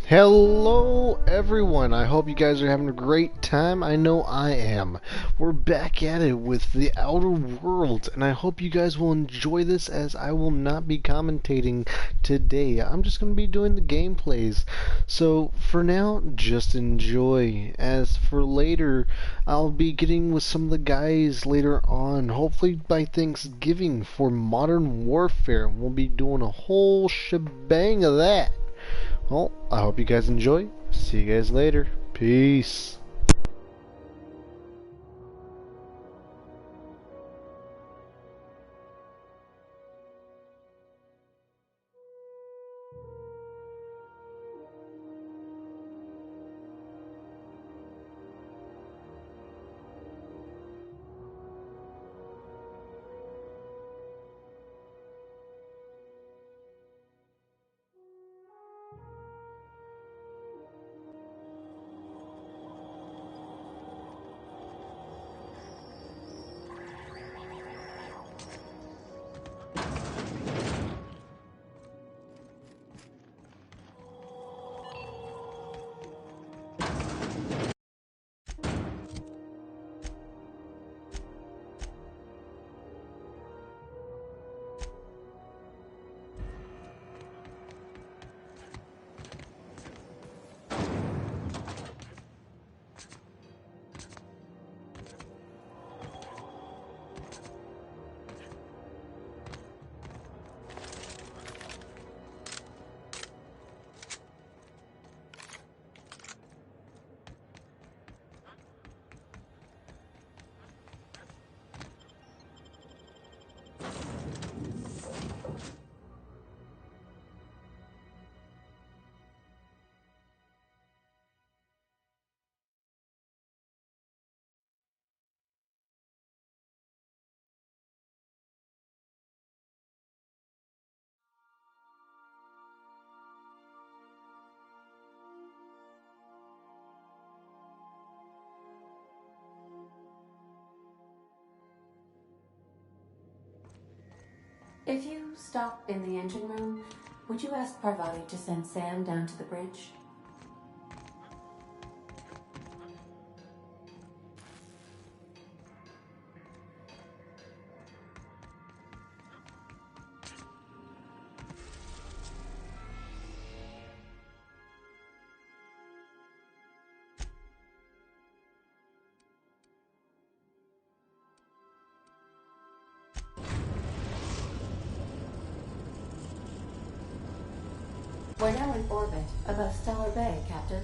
Hello everyone, I hope you guys are having a great time. I know I am. We're back at it with the Outer Worlds, and I hope you guys will enjoy this as I will not be commentating today. I'm just going to be doing the gameplays. So for now, just enjoy. As for later, I'll be getting with some of the guys later on, hopefully by Thanksgiving for Modern Warfare. We'll be doing a whole shebang of that. Well, I hope you guys enjoy. See you guys later. Peace. If you stop in the engine room, would you ask Parvati to send Sam down to the bridge? We're now in orbit above Stellar Bay, Captain.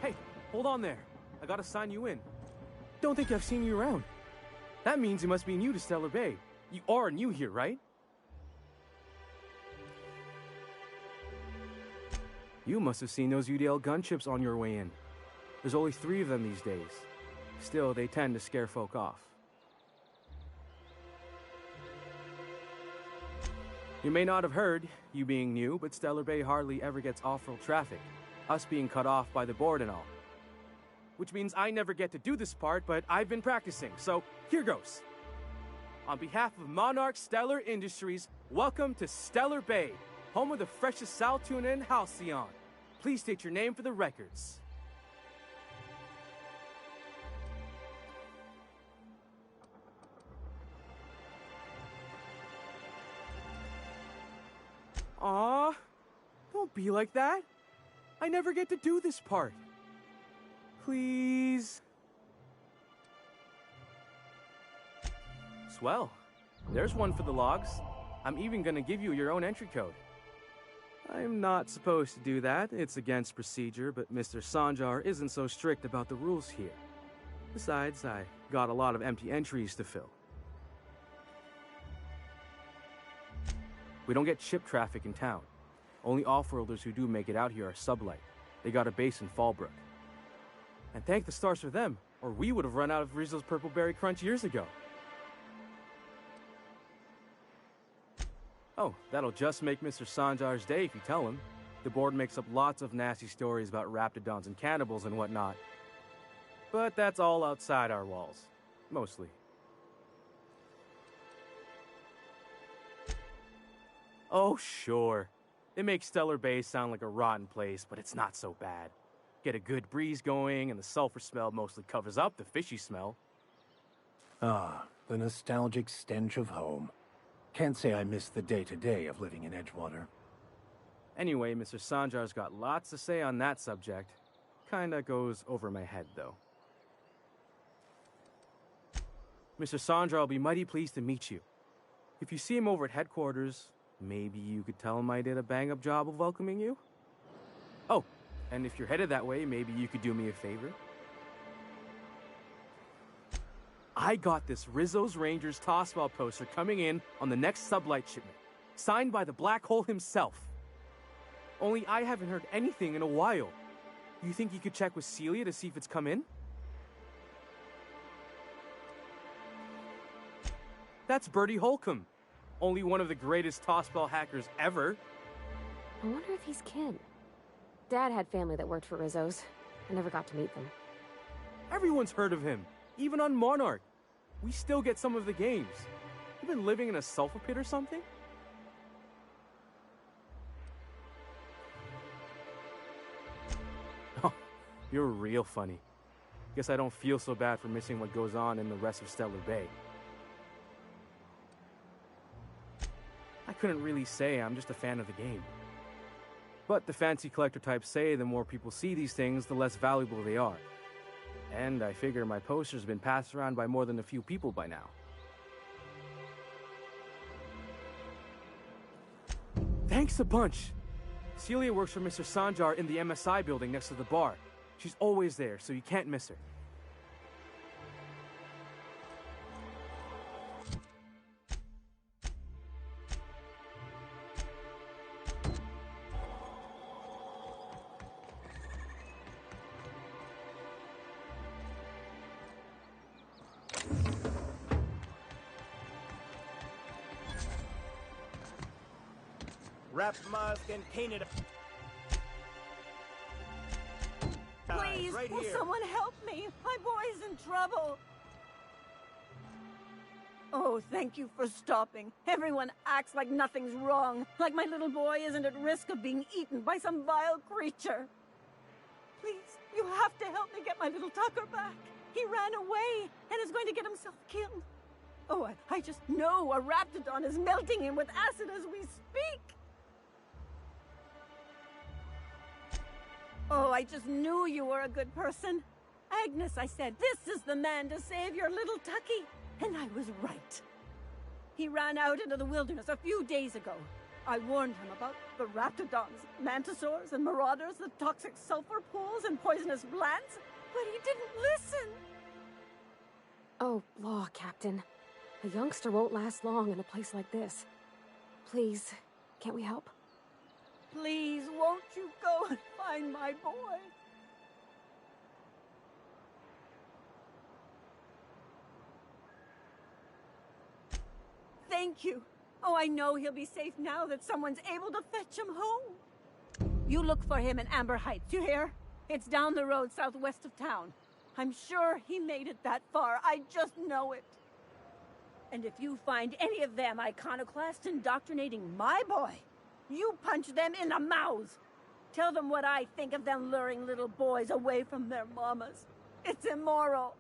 Hey, hold on there. I gotta sign you in. Don't think I've seen you around. That means you must be new to Stellar Bay. You are new here, right? You must have seen those UDL gunships on your way in. There's only 3 of them these days. Still, they tend to scare folk off. You may not have heard, you being new, but Stellar Bay hardly ever gets off-road traffic, us being cut off by the board and all. Which means I never get to do this part, but I've been practicing, so here goes. On behalf of Monarch Stellar Industries, welcome to Stellar Bay, home of the freshest sal tuna in Halcyon. Please state your name for the records. Aw, don't be like that. I never get to do this part. Please. Swell. There's one for the logs. I'm even gonna give you your own entry code. I'm not supposed to do that. It's against procedure, but Mr. Sanjar isn't so strict about the rules here. Besides, I got a lot of empty entries to fill. We don't get ship traffic in town. Only off-worlders who do make it out here are sublight. They got a base in Fallbrook. And thank the stars for them, or we would have run out of Rizzo's Purple Berry Crunch years ago. Oh, that'll just make Mr. Sanjar's day if you tell him. The board makes up lots of nasty stories about raptidons and cannibals and whatnot. But that's all outside our walls. Mostly. Oh, sure. It makes Stellar Bay sound like a rotten place, but it's not so bad. Get a good breeze going, and the sulfur smell mostly covers up the fishy smell. Ah, the nostalgic stench of home. Can't say I miss the day-to-day of living in Edgewater. Anyway, Mr. Sanjar's got lots to say on that subject. Kinda goes over my head, though. Mr. Sanjar will be mighty pleased to meet you. If you see him over at headquarters, maybe you could tell him I did a bang-up job of welcoming you? Oh, and if you're headed that way, maybe you could do me a favor. I got this Rizzo's Rangers Tossball poster coming in on the next sublight shipment, signed by the Black Hole himself. Only I haven't heard anything in a while. You think you could check with Celia to see if it's come in? That's Bertie Holcomb, only one of the greatest tossball hackers ever. I wonder if he's kin. Dad had family that worked for Rizzo's. I never got to meet them. Everyone's heard of him, even on Monarch. We still get some of the games. You been living in a sulfur pit or something? Oh, you're real funny. Guess I don't feel so bad for missing what goes on in the rest of Stellar Bay. I couldn't really say, I'm just a fan of the game. But the fancy collector types say the more people see these things, the less valuable they are. And I figure my poster's been passed around by more than a few people by now. Thanks a bunch! Celia works for Mr. Sanjar in the MSI building next to the bar. She's always there, so you can't miss her. Wrap mask and paint it. Please, right will here. someone help me? My boy's in trouble. Oh, thank you for stopping. Everyone acts like nothing's wrong, like my little boy isn't at risk of being eaten by some vile creature. Please, you have to help me get my little Tucker back. He ran away and is going to get himself killed. Oh, I just know a raptidon is melting him with acid as we speak. Oh, I just knew you were a good person. Agnes, I said, this is the man to save your little Tucky. And I was right. He ran out into the wilderness a few days ago. I warned him about the raptidons, mantisaurs, and marauders, the toxic sulfur pools, and poisonous plants, but he didn't listen. Oh, law, Captain. A youngster won't last long in a place like this. Please, can't we help? Please, won't you go and find my boy? Thank you. Oh, I know he'll be safe now that someone's able to fetch him home. You look for him in Amber Heights, you hear? It's down the road southwest of town. I'm sure he made it that far. I just know it. And if you find any of them iconoclasts indoctrinating my boy, you punch them in the mouths. Tell them what I think of them luring little boys away from their mamas. It's immoral.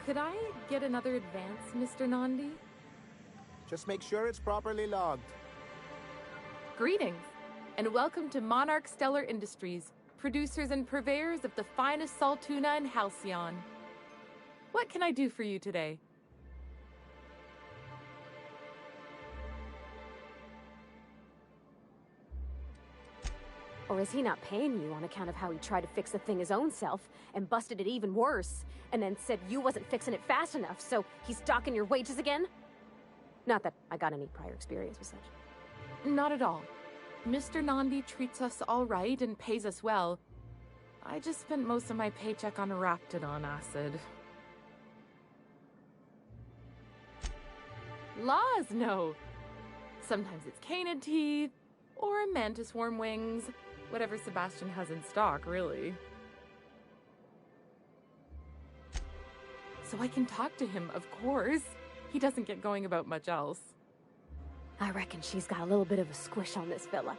Could I get another advance, Mr. Nandi? Just make sure it's properly logged. Greetings, and welcome to Monarch Stellar Industries, producers and purveyors of the finest salt tuna in Halcyon. What can I do for you today? Or is he not paying you on account of how he tried to fix the thing his own self and busted it even worse, and then said you wasn't fixing it fast enough, so he's docking your wages again? Not that I got any prior experience with such. Not at all. Mr. Nandi treats us all right and pays us well. I just spent most of my paycheck on Raptidon acid. Laws, no. Sometimes it's canid teeth, or mantis worm wings. Whatever Sebastian has in stock, really. So I can talk to him, of course. He doesn't get going about much else. I reckon she's got a little bit of a squish on this fella.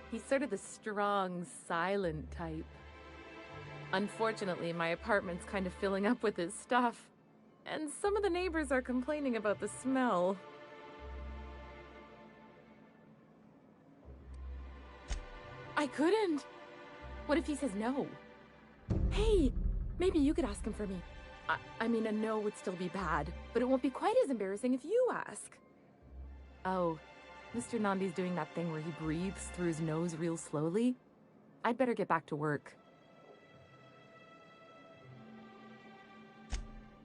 He's sort of the strong, silent type. Unfortunately, my apartment's kind of filling up with his stuff. And some of the neighbors are complaining about the smell. I couldn't. What if he says no? Hey, maybe you could ask him for me. I mean, a no would still be bad, but it won't be quite as embarrassing if you ask. Oh, Mr. Nandi's doing that thing where he breathes through his nose real slowly. I'd better get back to work.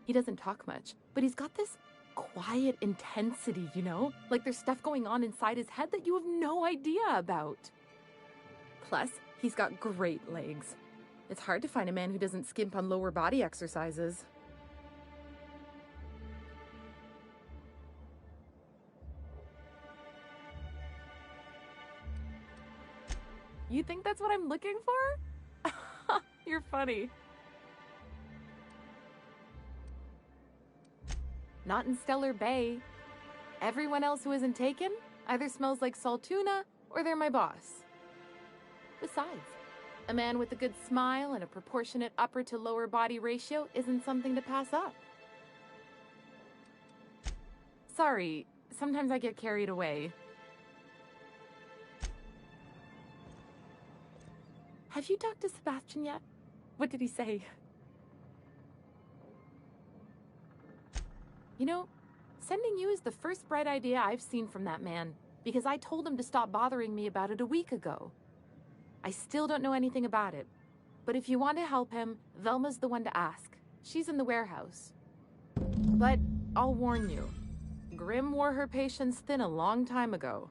He doesn't talk much, but he's got this quiet intensity, you know? Like there's stuff going on inside his head that you have no idea about. Plus, he's got great legs. It's hard to find a man who doesn't skimp on lower body exercises. You think that's what I'm looking for? You're funny. Not in Stellar Bay. Everyone else who isn't taken either smells like salt tuna or they're my boss. Besides, a man with a good smile and a proportionate upper to lower body ratio isn't something to pass up. Sorry, sometimes I get carried away. Have you talked to Sebastian yet? What did he say? You know, sending you is the first bright idea I've seen from that man, because I told him to stop bothering me about it a week ago. I still don't know anything about it, but if you want to help him, Velma's the one to ask. She's in the warehouse. But I'll warn you, Grimm wore her patience thin a long time ago.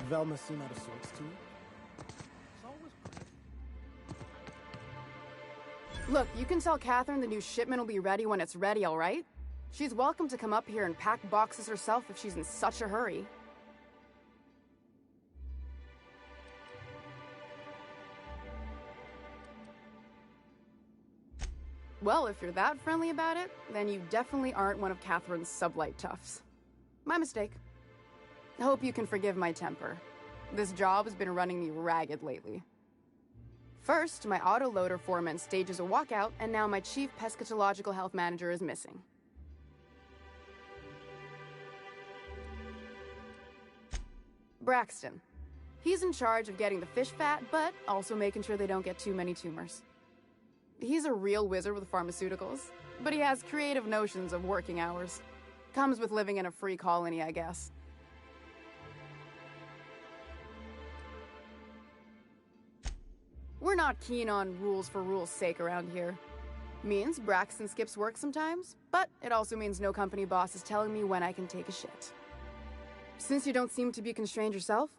Velma seem out of sorts to you? Look, you can tell Catherine the new shipment will be ready when it's ready, all right? She's welcome to come up here and pack boxes herself if she's in such a hurry. Well, if you're that friendly about it, then you definitely aren't one of Catherine's sublight toughs. My mistake. I hope you can forgive my temper. This job has been running me ragged lately. First, my autoloader foreman stages a walkout, and now my chief pescatological health manager is missing. Braxton. He's in charge of getting the fish fat, but also making sure they don't get too many tumors. He's a real wizard with pharmaceuticals, but he has creative notions of working hours. Comes with living in a free colony, I guess. We're not keen on rules for rules' sake around here. Means Braxton skips work sometimes, but it also means no company boss is telling me when I can take a shit. Since you don't seem to be constrained yourself,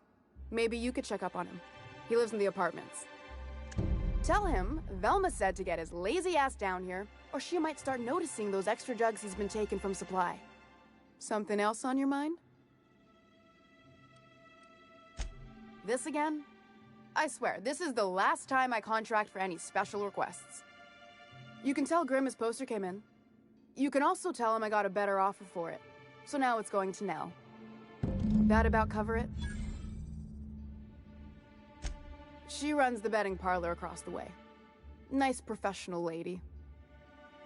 maybe you could check up on him. He lives in the apartments. Tell him Velma said to get his lazy ass down here, or she might start noticing those extra drugs he's been taking from supply. Something else on your mind? This again? I swear, this is the last time I contract for any special requests. You can tell Grimm his poster came in. You can also tell him I got a better offer for it. So now it's going to Nell. That about cover it? She runs the betting parlor across the way. Nice professional lady.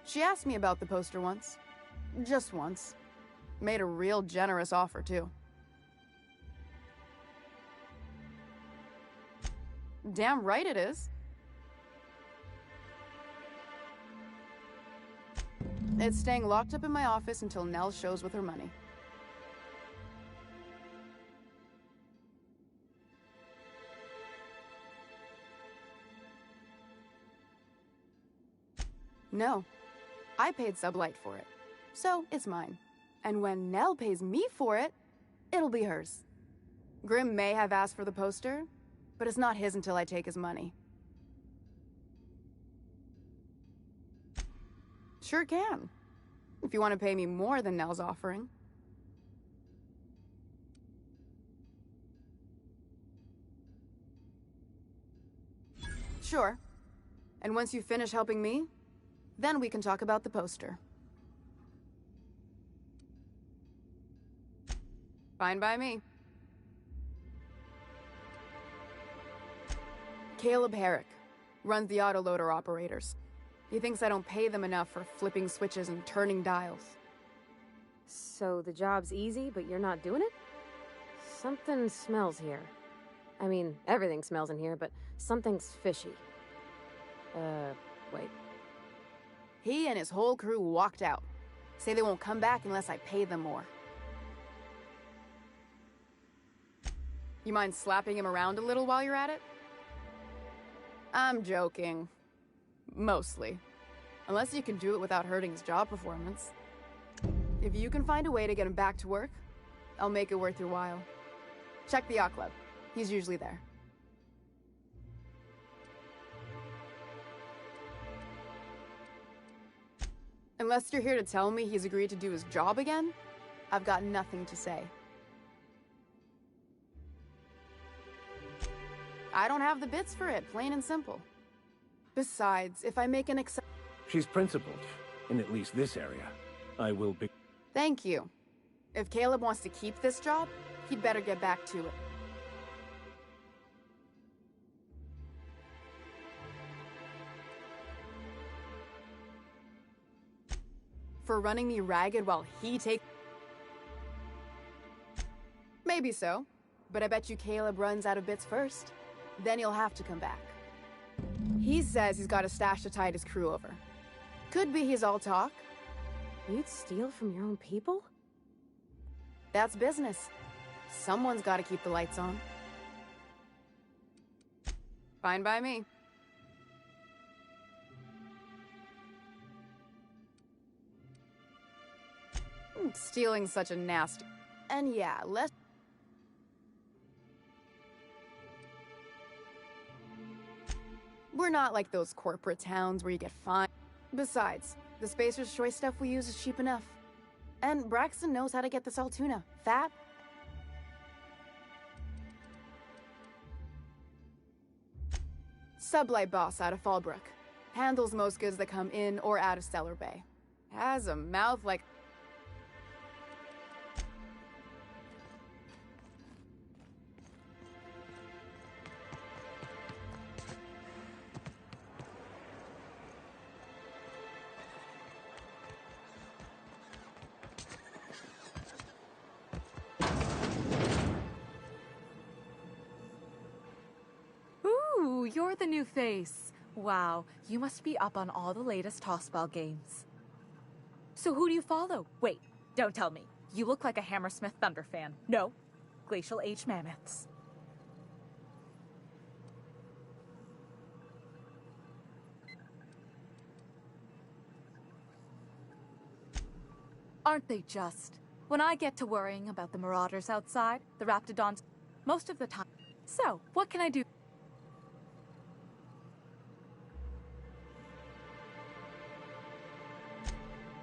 She asked me about the poster once. Just once. Made a real generous offer, too. Damn right it is. It's staying locked up in my office until Nell shows with her money. No. I paid Sublight for it. So, it's mine. And when Nell pays me for it, it'll be hers. Grimm may have asked for the poster, but it's not his until I take his money. Sure can. If you want to pay me more than Nell's offering. Sure. And once you finish helping me, then we can talk about the poster. Fine by me. Caleb Herrick runs the autoloader operators. He thinks I don't pay them enough for flipping switches and turning dials. So the job's easy, but you're not doing it? Something smells here. I mean, everything smells in here, but something's fishy. Wait. He and his whole crew walked out. Say they won't come back unless I pay them more. You mind slapping him around a little while you're at it? I'm joking. Mostly. Unless you can do it without hurting his job performance. If you can find a way to get him back to work, I'll make it worth your while. Check the yacht club. He's usually there. Unless you're here to tell me he's agreed to do his job again, I've got nothing to say. I don't have the bits for it, plain and simple. Besides, if I make an exception... She's principled, in at least this area. I will be... Thank you. If Caleb wants to keep this job, he'd better get back to it. For running me ragged while he takes... Maybe so, but I bet you Caleb runs out of bits first. Then he'll have to come back. He says he's got a stash to tide his crew over. Could be he's all talk. You'd steal from your own people? That's business. Someone's got to keep the lights on. Fine by me. Stealing's such a nasty... And yeah, let's... We're not like those corporate towns where you get fined. Besides, the Spacer's Choice stuff we use is cheap enough. And Braxton knows how to get this all tuna. Fat. Sublight boss out of Fallbrook. Handles most goods that come in or out of Stellar Bay. Has a mouth like... Ooh, you're the new face. Wow, you must be up on all the latest tossball games. So who do you follow? Wait, don't tell me. You look like a Hammersmith Thunder fan. No, Glacial Age Mammoths. Aren't they just? When I get to worrying about the marauders outside, the Raptidons, most of the time. So, what can I do?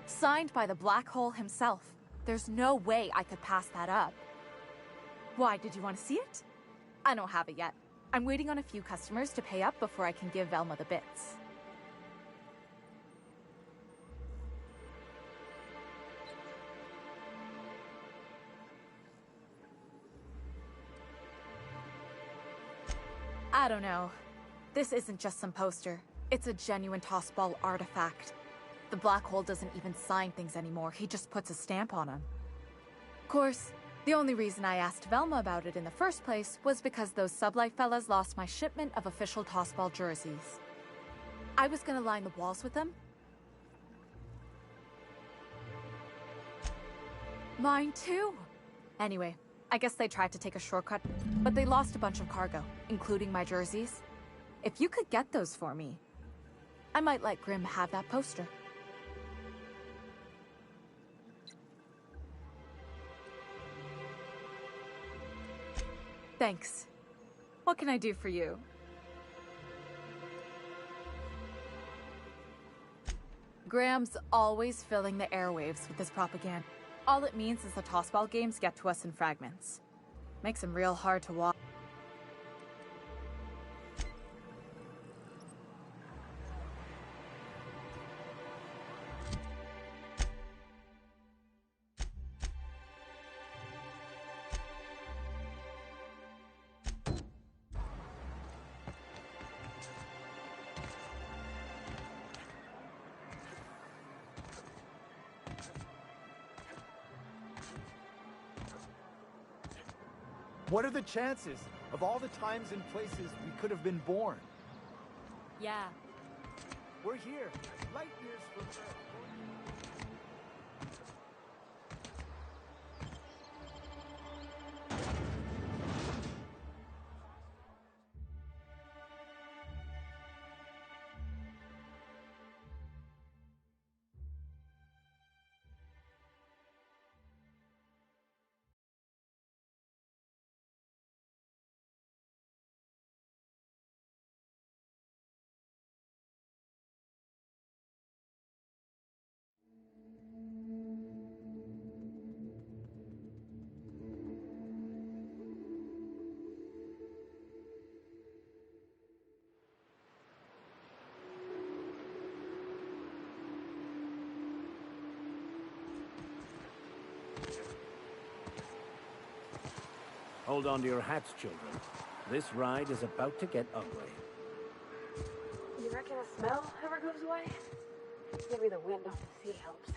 Signed by the Black Hole himself. There's no way I could pass that up. Why, did you want to see it? I don't have it yet. I'm waiting on a few customers to pay up before I can give Velma the bits. I don't know. This isn't just some poster. It's a genuine tossball artifact. The Black Hole doesn't even sign things anymore. He just puts a stamp on them. Of course, the only reason I asked Velma about it in the first place was because those Sublight fellas lost my shipment of official tossball jerseys. I was gonna line the walls with them. Mine too. Anyway, I guess they tried to take a shortcut, but they lost a bunch of cargo, including my jerseys. If you could get those for me, I might let Grimm have that poster. Thanks. What can I do for you? Graham's always filling the airwaves with his propaganda. All it means is the tossball games get to us in fragments. Makes him real hard to watch. What are the chances of all the times and places we could have been born? Yeah. We're here, light years from Earth. Hold on to your hats, children. This ride is about to get ugly. You reckon the smell ever goes away? Maybe the wind off the sea helps.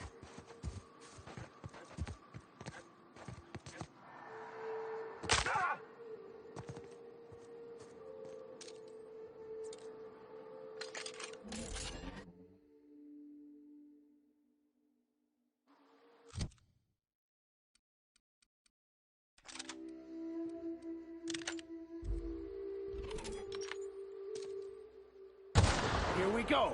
Here we go!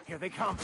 Here they come.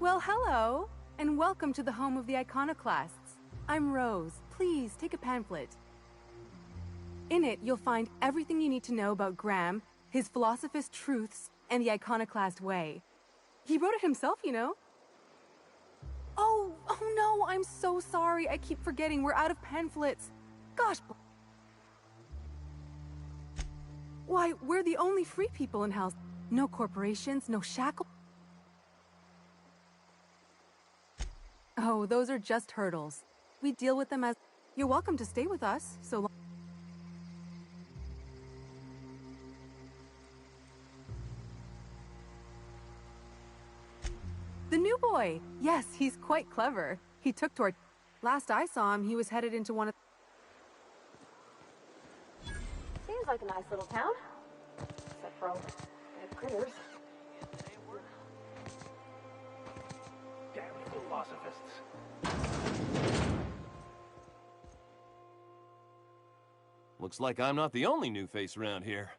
Well, hello, and welcome to the home of the Iconoclasts. I'm Rose. Please, take a pamphlet. In it, you'll find everything you need to know about Graham, his Philosophist truths, and the Iconoclast way. He wrote it himself, you know. Oh no, I'm so sorry. I keep forgetting we're out of pamphlets. Gosh. Why, we're the only free people in House. No corporations, no shackles. Oh, those are just hurdles. We deal with them as... You're welcome to stay with us, so long... The new boy! Yes, he's quite clever. He took to our... Last I saw him, he was headed into one of... Seems like a nice little town. Except for all the critters. Damn philosophists. Looks like I'm not the only new face around here.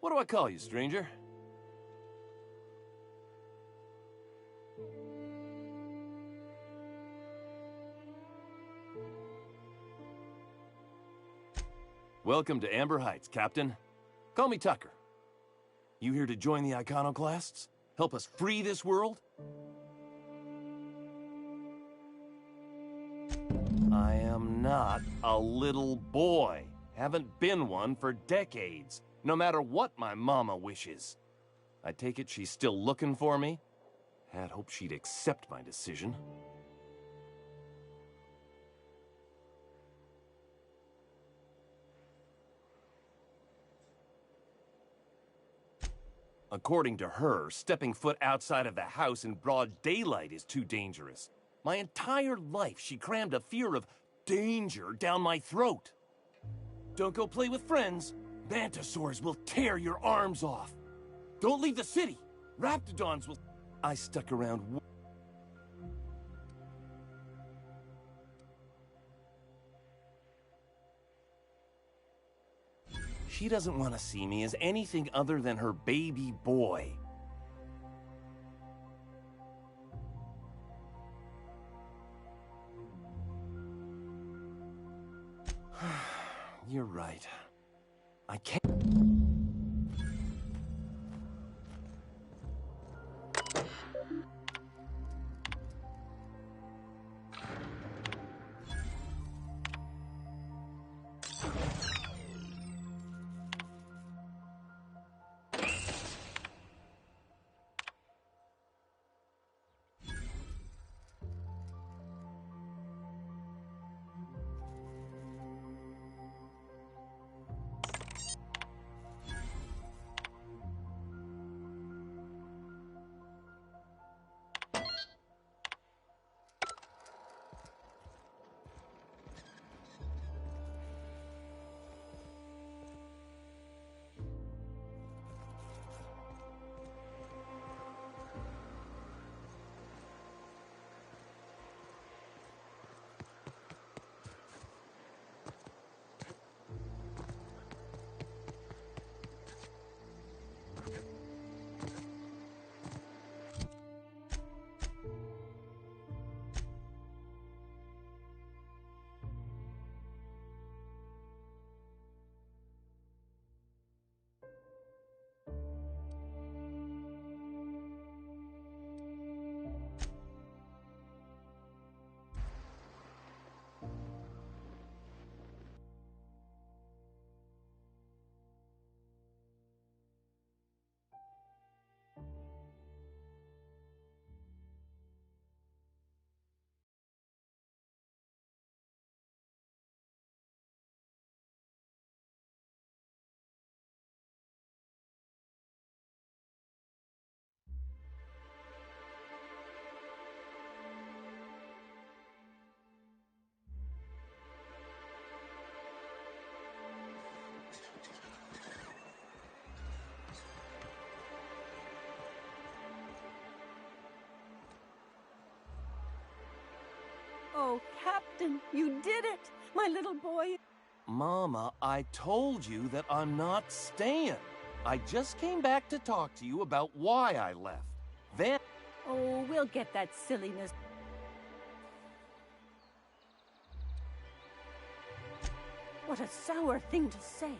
What do I call you, stranger? Welcome to Amber Heights, Captain. Call me Tucker. You here to join the Iconoclasts? Help us free this world? I am not a little boy. Haven't been one for decades, no matter what my mama wishes. I take it she's still looking for me? Had hoped she'd accept my decision. According to her, stepping foot outside of the house in broad daylight is too dangerous. My entire life, she crammed a fear of danger down my throat. Don't go play with friends. Mantisaurs will tear your arms off. Don't leave the city. Raptidons will... I stuck around... She doesn't want to see me as anything other than her baby boy. You're right. I can't... Oh, Captain, you did it! My little boy. Mama, I told you that I'm not staying. I just came back to talk to you about why I left. Then... Oh, we'll get that silliness. What a sour thing to say.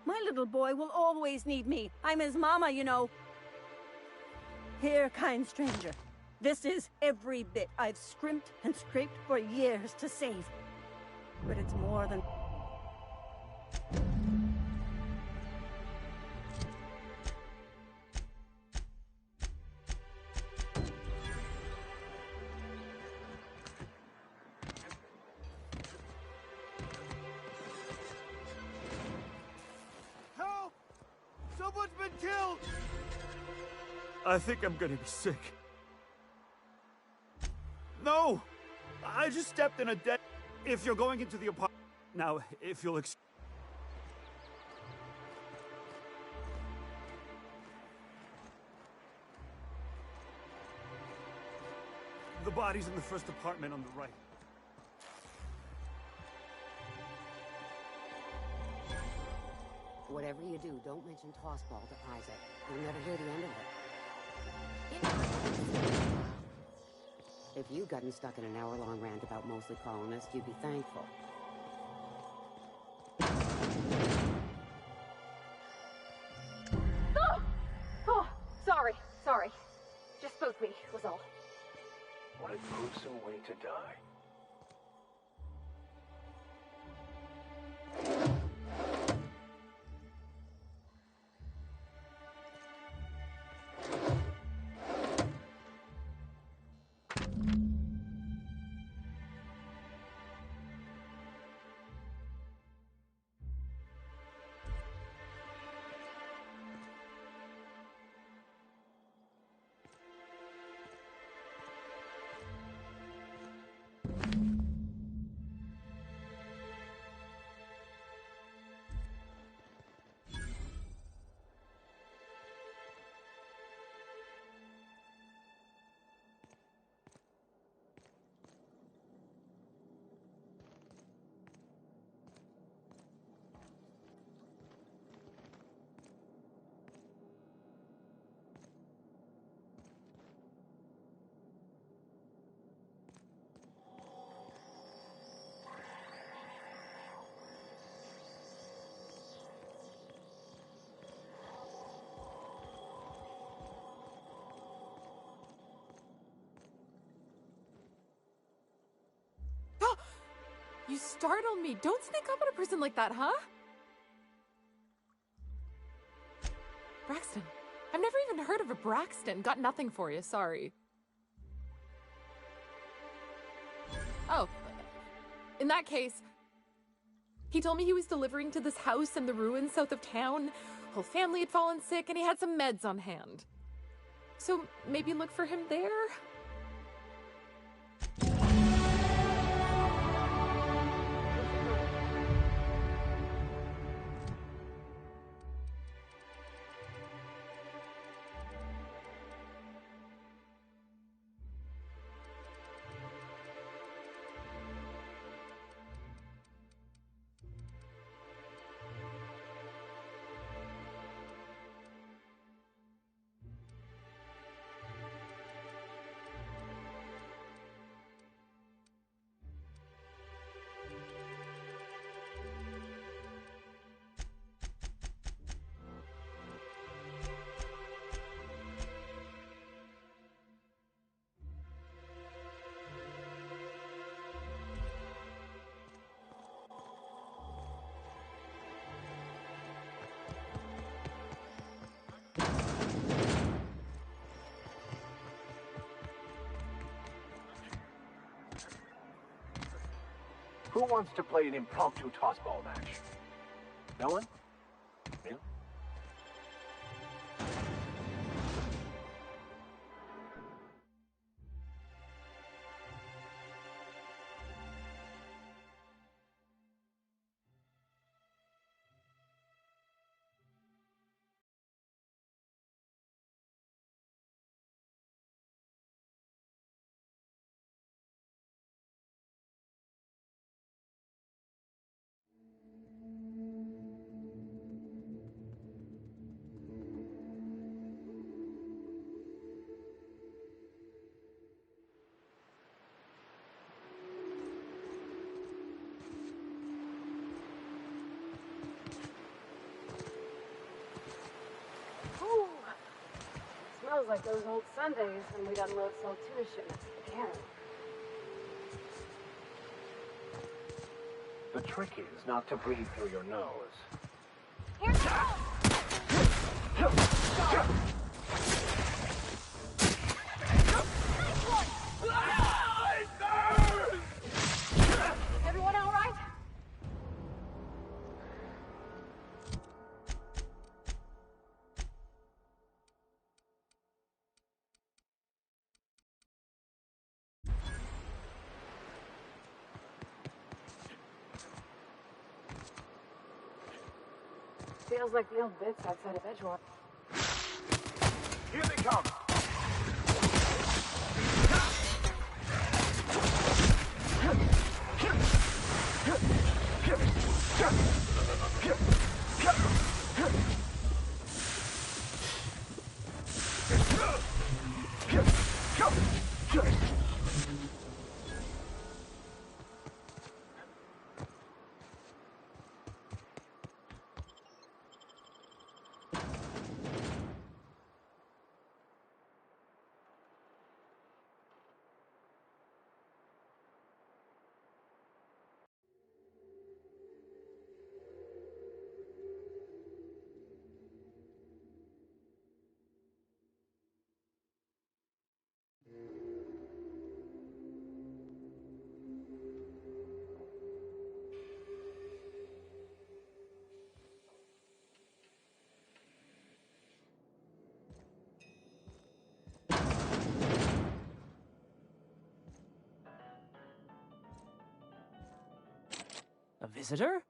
My little boy will always need me. I'm his mama, you know. Here, kind stranger. This is every bit I've scrimped and scraped for years to save. But it's more than... Help! Someone's been killed! I think I'm gonna be sick. No! I just stepped in a dead... If you're going into the apartment... Now, if you'll The body's in the first apartment on the right. Whatever you do, don't mention tossball to Isaac. You'll never hear the end of it. If you'd gotten stuck in an hour-long rant about mostly colonists, you'd be thankful. Oh, sorry. Just spooked me, was all. What a gruesome way to die. You startled me. Don't sneak up on a person like that, huh? Braxton. I've never even heard of a Braxton. Got nothing for you, sorry. Oh. In that case, he told me he was delivering to this house in the ruins south of town. Whole family had fallen sick and he had some meds on hand. So maybe look for him there? Who wants to play an impromptu tossball match? No one? Really? Feels like those old Sundays when we'd unload slow tuna shipments at the cannon. The trick is not to breathe through your nose. Here they go! Everyone all right? Feels like the old bits outside of Edgewater. Here they come! A visitor?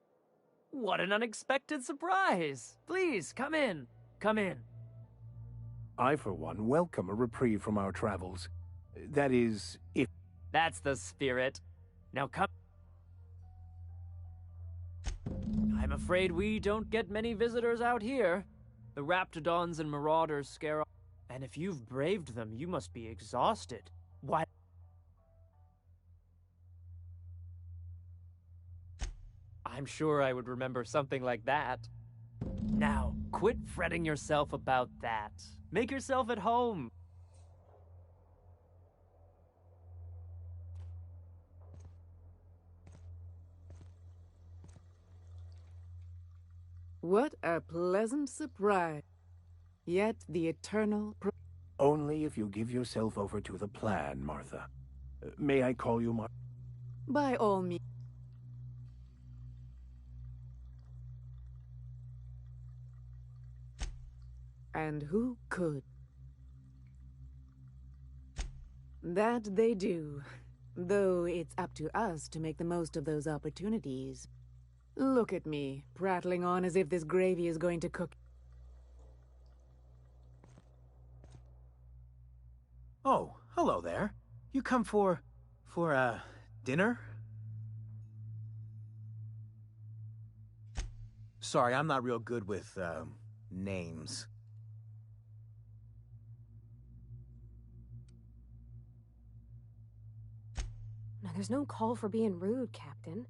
What an unexpected surprise! Please, come in. Come in. I, for one, welcome a reprieve from our travels. That is, if... That's the spirit. Now come... I'm afraid we don't get many visitors out here. The Raptidons and Marauders scare off... And if you've braved them, you must be exhausted. Why... I'm sure I would remember something like that. Now, quit fretting yourself about that. Make yourself at home. What a pleasant surprise. Yet the eternal... Only if you give yourself over to the plan, Martha. May I call you Martha? By all means. And who could? That they do. Though it's up to us to make the most of those opportunities. Look at me, prattling on as if this gravy is going to cook. Oh, hello there. You come for dinner? Sorry, I'm not real good with, names. Now, there's no call for being rude, Captain.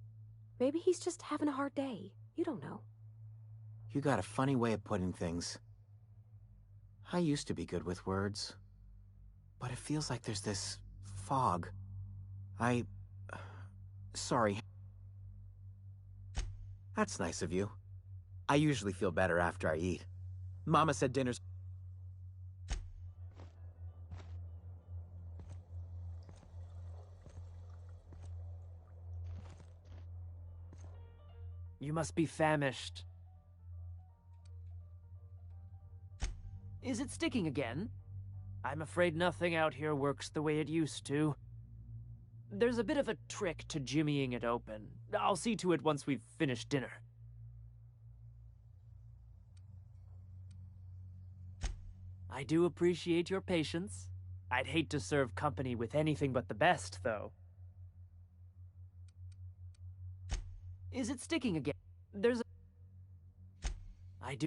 Maybe he's just having a hard day. You don't know. You got a funny way of putting things. I used to be good with words. But it feels like there's this fog. Sorry. That's nice of you. I usually feel better after I eat. Mama said dinner's... You must be famished. Is it sticking again? I'm afraid nothing out here works the way it used to. There's a bit of a trick to jimmying it open. I'll see to it once we've finished dinner. I do appreciate your patience. I'd hate to serve company with anything but the best, though. Is it sticking again? There's a... I do...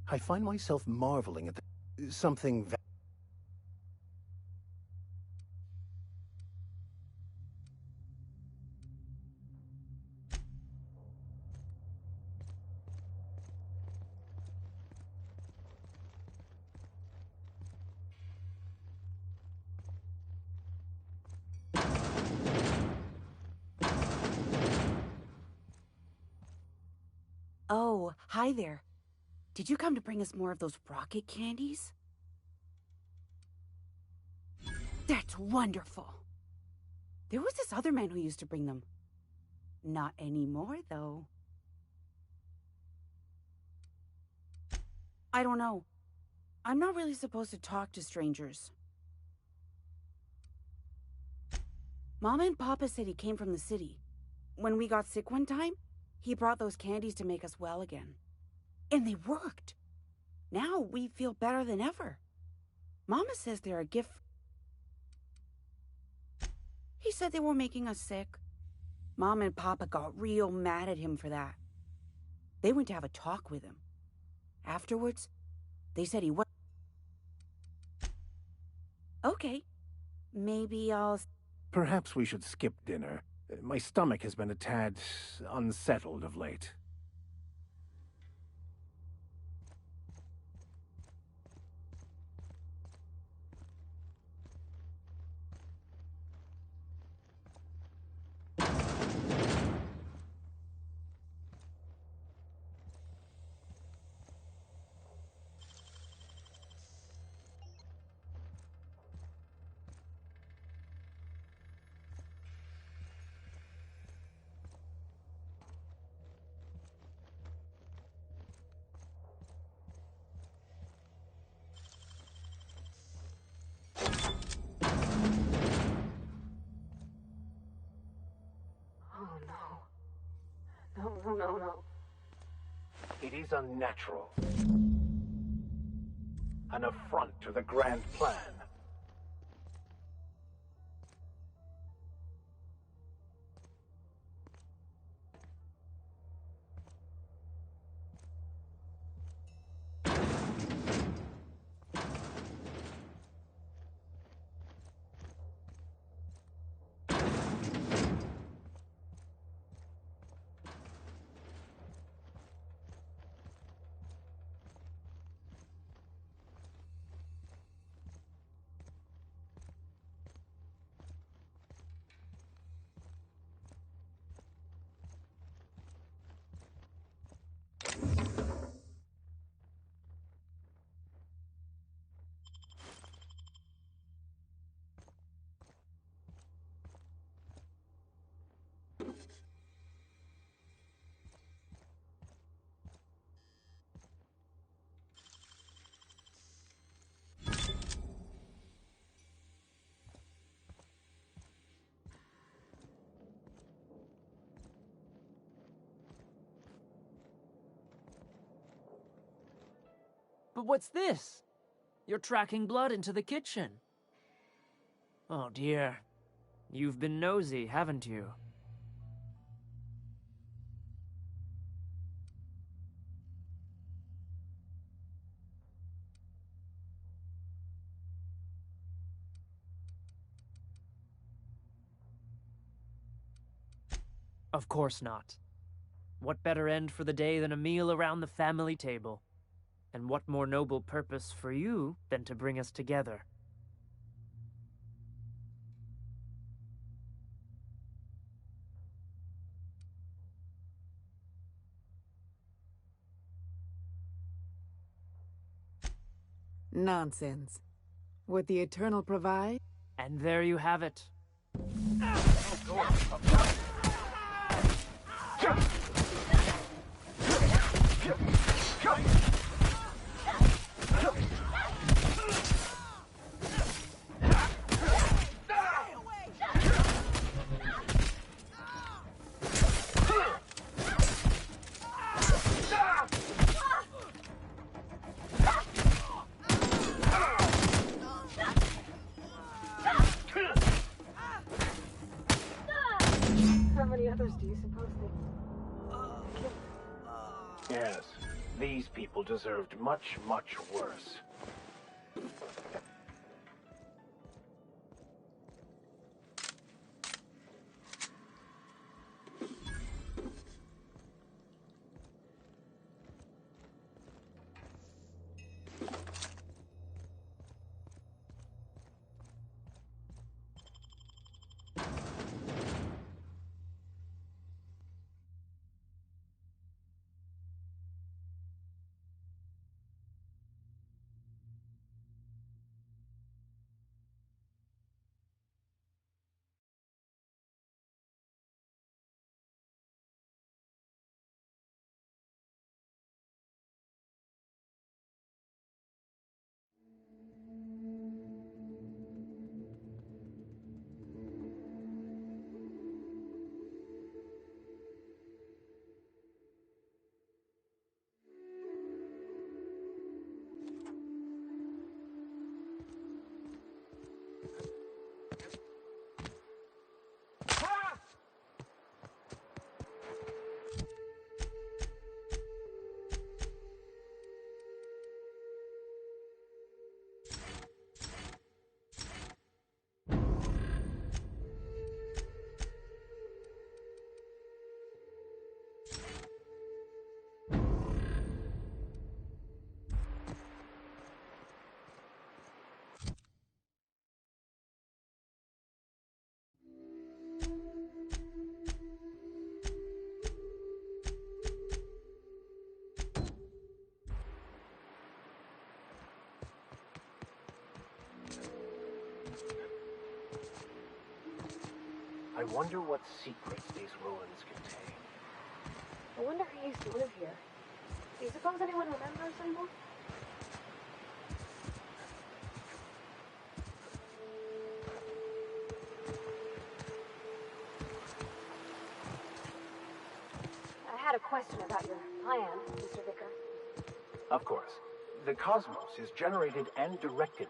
I find myself marveling at the... something Oh, hi there. Did you come to bring us more of those rocket candies? That's wonderful. There was this other man who used to bring them. Not anymore, though. I don't know. I'm not really supposed to talk to strangers. Mama and Papa said he came from the city. When we got sick one time, he brought those candies to make us well again. And they worked. Now we feel better than ever. Mama says they're a gift. He said they were making us sick. Mom and Papa got real mad at him for that. They went to have a talk with him. Afterwards, they said he was... Okay. Maybe I'll... Perhaps we should skip dinner. My stomach has been a tad unsettled of late. No. It is unnatural. An affront to the grand plan. But what's this? You're tracking blood into the kitchen. Oh dear. You've been nosy, haven't you? Of course not. What better end for the day than a meal around the family table? And what more noble purpose for you than to bring us together? Nonsense. What the Eternal provide? And there you have it. How many others do you suppose they... Yes, these people deserved much, much worse. I wonder what secrets these ruins contain. I wonder who used to live here. Do you suppose anyone remembers anymore? I had a question about your plan, Mr. Vicker. Of course. The cosmos is generated and directed.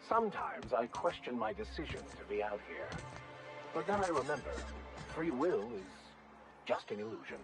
Sometimes I question my decision to be out here. But then I remember, free will is just an illusion.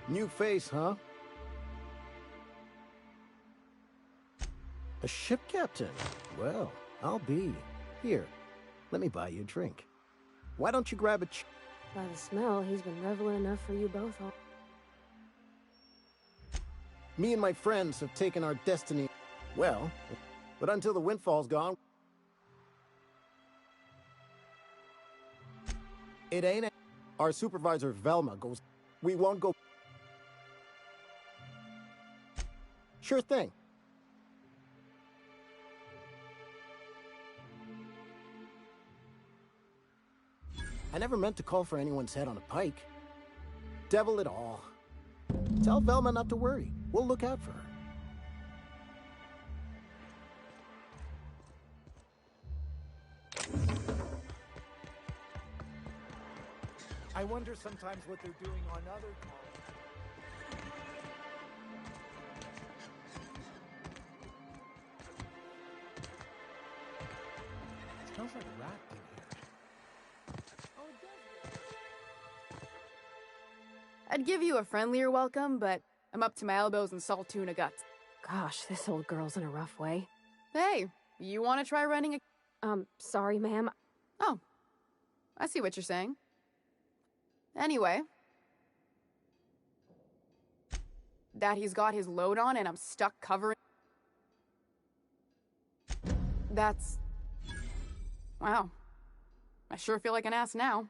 New face, huh? A ship captain? Well, I'll be. Here, let me buy you a drink. Why don't you grab a By the smell, he's been reveling enough for you both all. Me and my friends have taken our destiny well, but until the windfall's gone, it ain't. Our supervisor, Velma, goes, we won't go. Sure thing. I never meant to call for anyone's head on a pike. Devil it all. Tell Velma not to worry. We'll look out for her. I wonder sometimes what they're doing on other calls. Smells like a rat in here. Oh, it does. I'd give you a friendlier welcome, but I'm up to my elbows in salt tuna guts. Gosh, this old girl's in a rough way. Hey, you want to try running a... Sorry, ma'am. Oh, I see what you're saying. Anyway. That he's got his load on and I'm stuck covering... That's... Wow. I sure feel like an ass now.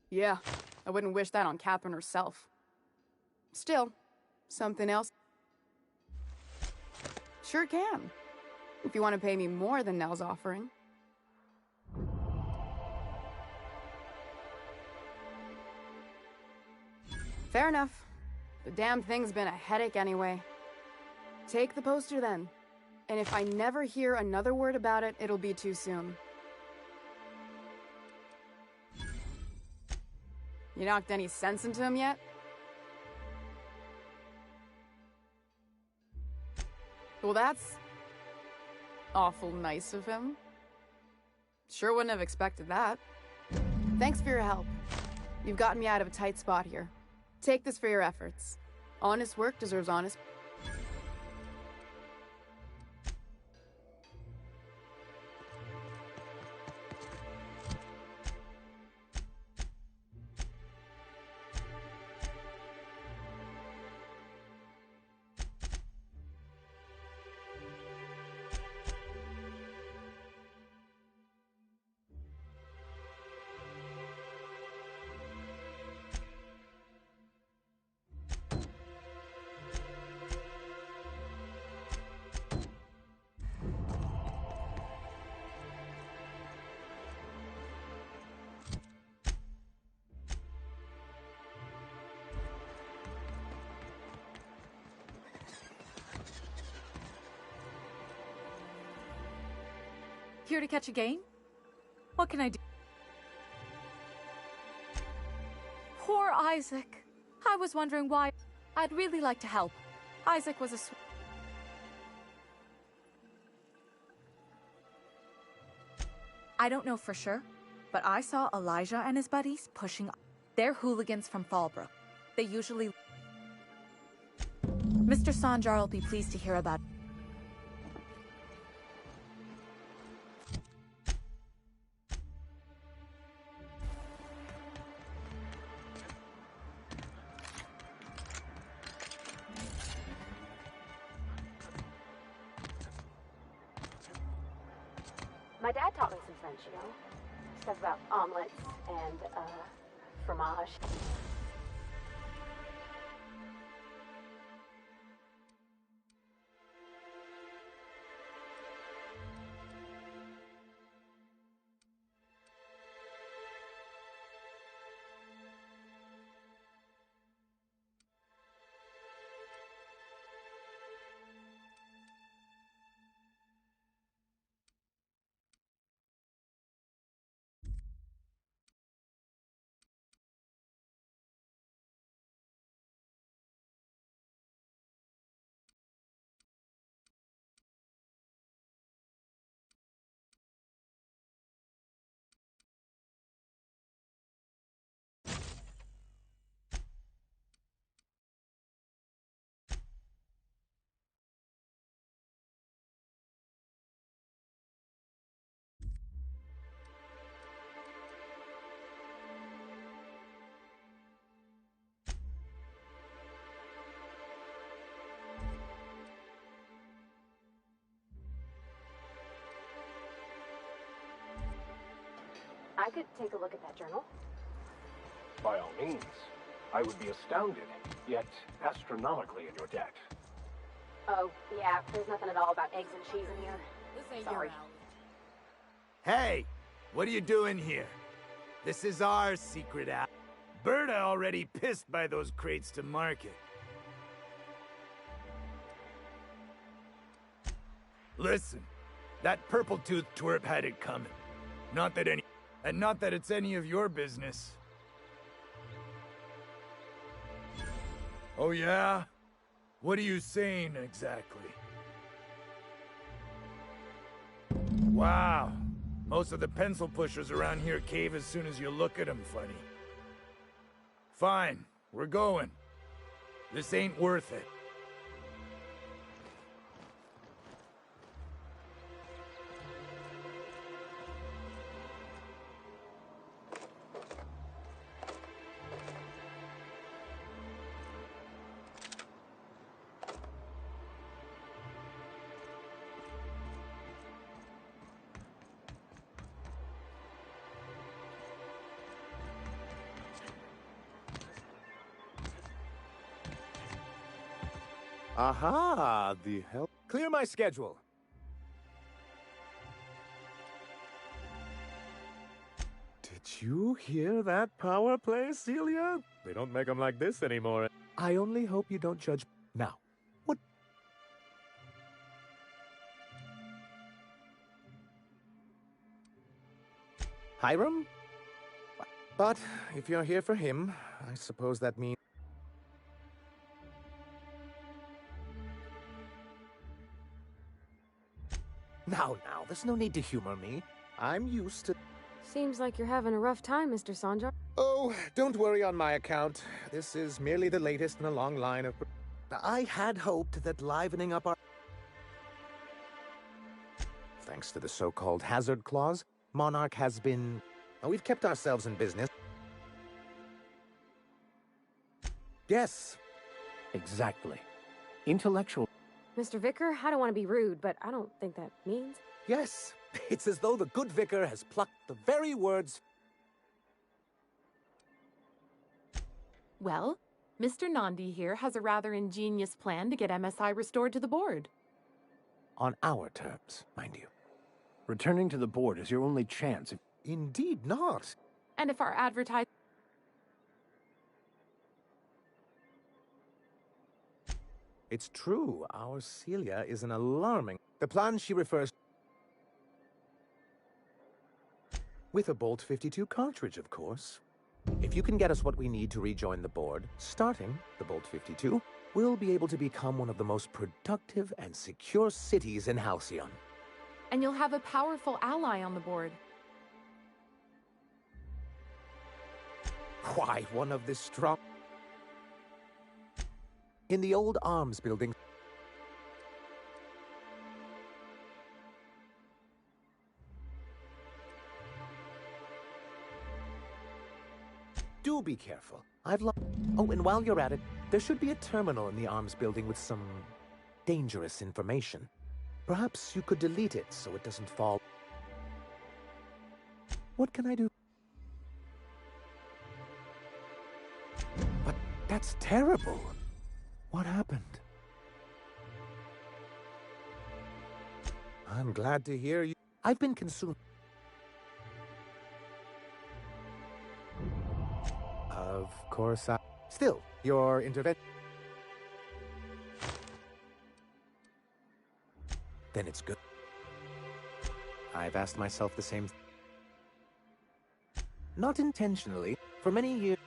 Yeah, I wouldn't wish that on Catherine herself. Still, something else? Sure can. If you want to pay me more than Nell's offering. Fair enough. The damn thing's been a headache anyway. Take the poster then. And if I never hear another word about it, it'll be too soon. You knocked any sense into him yet? Well, that's awful nice of him. Sure wouldn't have expected that. Thanks for your help. You've gotten me out of a tight spot here. Take this for your efforts. Honest work deserves honest... Here to catch a game? What can I do? Poor Isaac. I was wondering why. I'd really like to help. Isaac was a I don't know for sure, but I saw Elijah and his buddies pushing. They're hooligans from Fallbrook. They usually... Mr. Sanjar will be pleased to hear about it. My dad taught me some French, you know? Stuff about omelets and, fromage. I could take a look at that journal. By all means. I would be astounded, yet astronomically in your debt. Oh, yeah, there's nothing at all about eggs and cheese in here. This ain't Sorry. your alley. Hey, what are you doing here? This is our secret app. Berta already pissed by those crates to market. Listen, that purple-toothed twerp had it coming. Not that it's any of your business. Oh yeah? What are you saying exactly? Wow. Most of the pencil pushers around here cave as soon as you look at them funny. Fine, we're going. This ain't worth it. Aha! The hell? Clear my schedule. Did you hear that power play, Celia? They don't make them like this anymore. I only hope you don't judge. Now, what? Hiram? But if you're here for him, I suppose that means... Now, there's no need to humor me. I'm used to... Seems like you're having a rough time, Mr. Sanjar. Oh, don't worry on my account. This is merely the latest in a long line of... I had hoped that livening up our... Thanks to the so-called hazard clause, Monarch has been... We've kept ourselves in business. Yes. Exactly. Intellectual... Mr. Vicar, I don't want to be rude, but I don't think that means... Yes. It's as though the good vicar has plucked the very words... Well, Mr. Nandi here has a rather ingenious plan to get MSI restored to the board. On our terms, mind you. Returning to the board is your only chance. Indeed not. And if our advertise... It's true, our Celia is an alarming... The plan she refers... With a Bolt 52 cartridge, of course. If you can get us what we need to rejoin the board, starting the Bolt 52, we'll be able to become one of the most productive and secure cities in Halcyon. And you'll have a powerful ally on the board. Why, one of the strong... In the old arms building... Do be careful. Oh, and while you're at it, there should be a terminal in the arms building with some dangerous information. Perhaps you could delete it so it doesn't fall. What can I do? But that's terrible. What happened? I'm glad to hear you. I've been consumed. Of course, Still, your intervention... Then it's good. I've asked myself the same... Not intentionally. For many years...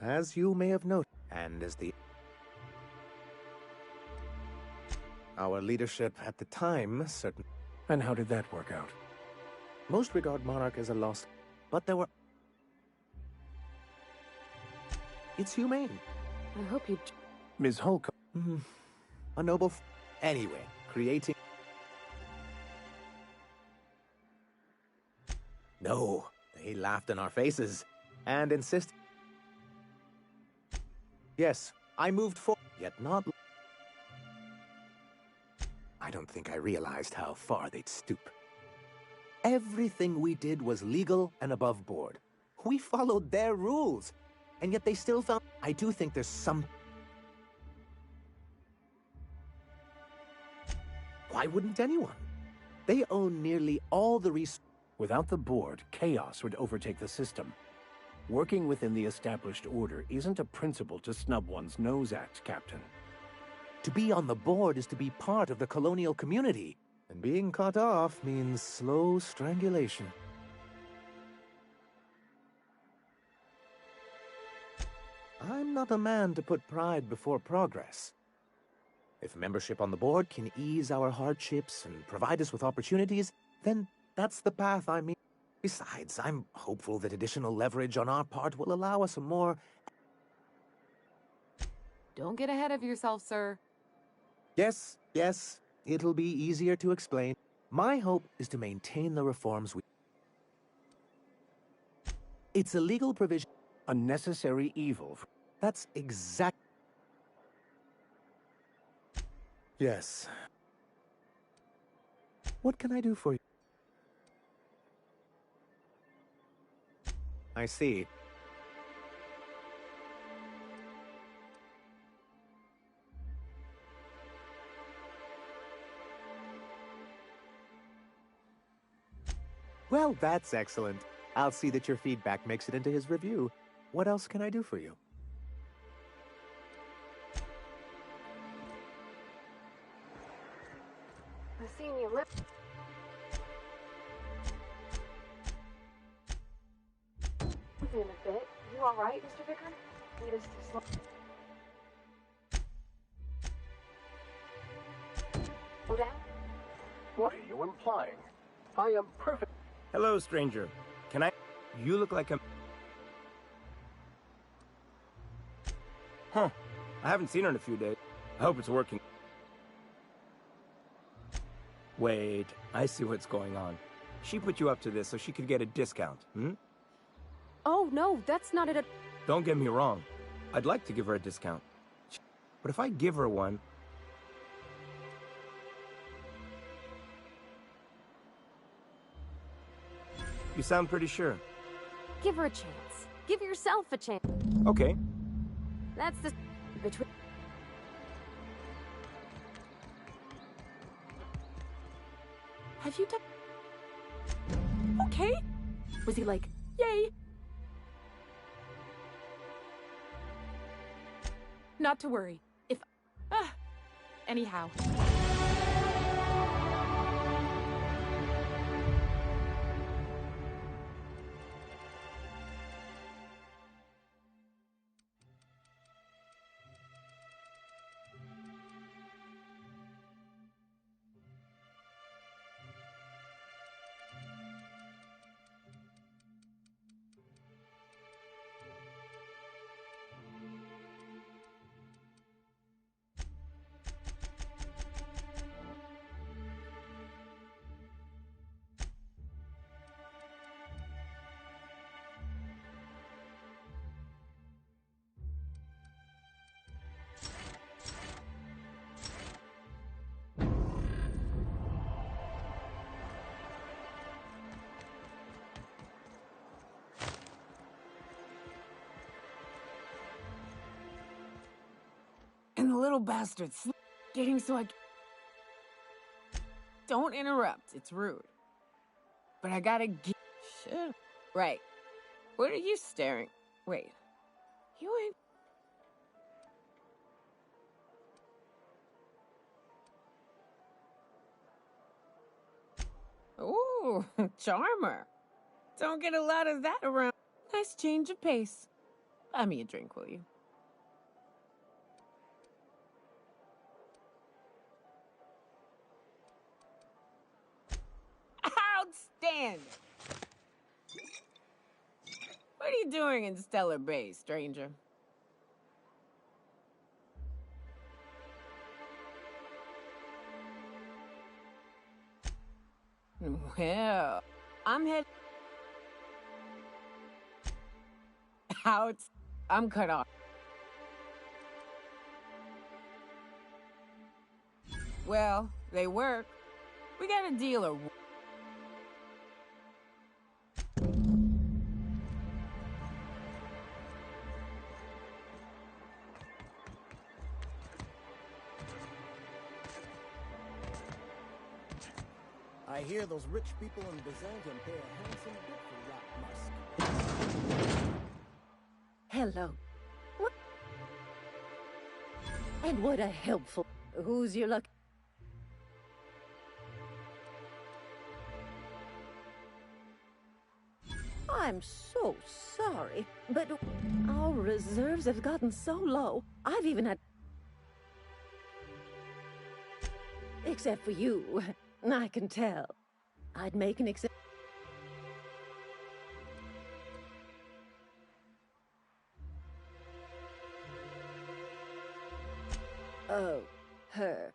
As you may have noted, and as our leadership at the time, certain... And how did that work out? Most regard Monarch as a lost, but there were... It's humane. I hope you... Ms. Holcomb. A noble... Anyway, creating... No, they laughed in our faces, and insisted... Yes, I moved forward, yet not... I don't think I realized how far they'd stoop. Everything we did was legal and above board. We followed their rules, and yet they still found... I do think there's some... Why wouldn't anyone? They own nearly all the resources. Without the board, chaos would overtake the system. Working within the established order isn't a principle to snub one's nose at, Captain. To be on the board is to be part of the colonial community, and being cut off means slow strangulation. I'm not a man to put pride before progress. If membership on the board can ease our hardships and provide us with opportunities, then that's the path I'm in. Besides, I'm hopeful that additional leverage on our part will allow us a more... Don't get ahead of yourself, sir. Yes, it'll be easier to explain. My hope is to maintain the reforms we... It's a legal provision. A necessary evil. That's exact... Yes. What can I do for you? I see. Well, that's excellent. I'll see that your feedback makes it into his review. What else can I do for you? I've seen you live. In a bit. You all right, Mr. Vicker? Need us to slow... Slow down? What are you implying? I am perfect. Hello, stranger. Can I... You look like a... Huh. I haven't seen her in a few days. I hope it's working. Wait, I see what's going on. She put you up to this so she could get a discount, Oh, no, that's not it. Don't get me wrong. I'd like to give her a discount. But if I give her one... You sound pretty sure. Give her a chance. Give yourself a chance. Okay. That's the... between... Have you done... Okay. Was he like, yay? Not to worry. If... Anyhow. And the little bastard's getting so I... Don't interrupt. It's rude. But I gotta get... Shit. Right. What are you staring? Wait. You ain't... Ooh, charmer. Don't get a lot of that around. Nice change of pace. Buy me a drink, will you? Outstanding! What are you doing in Stellar Bay, stranger? Well, I'm out. I'm cut off. Well, they work. We got a deal or... I hear those rich people in Byzantium pay a handsome bit for rock musk. Hello. What? And what a helpful... Who's your luck? I'm so sorry, but our reserves have gotten so low. I've even had... Except for you. I can tell. I'd make an exception. Oh, her.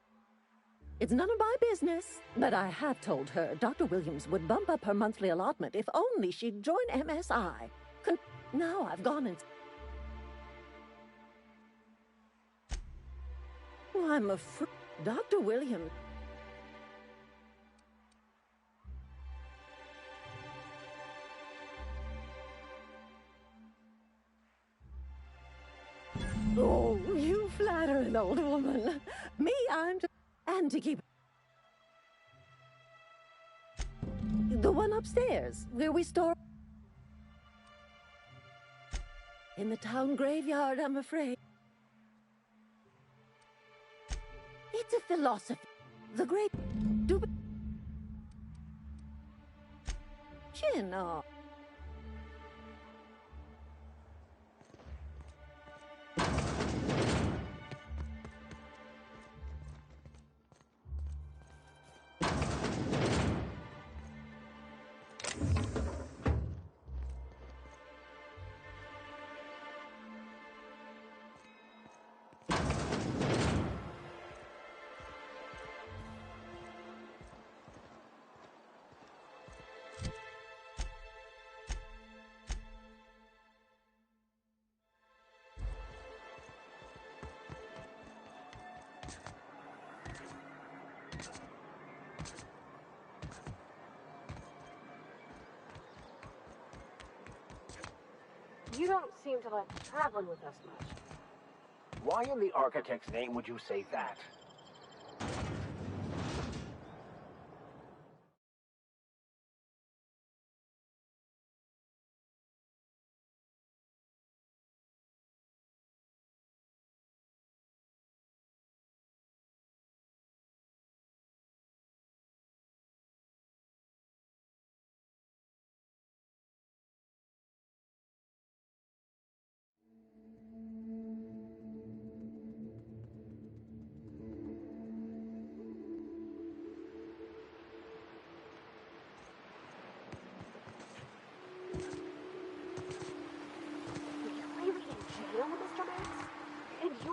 It's none of my business, but I have told her Dr. Williams would bump up her monthly allotment if only she'd join MSI. Now I've gone and... Oh, I'm afraid Dr. Williams... Oh, you flatter an old woman. Me, I'm... And to keep... The one upstairs, where we store... In the town graveyard, I'm afraid. It's a philosophy. The great... Chin off. You don't seem to like traveling with us much. Why in the architect's name would you say that?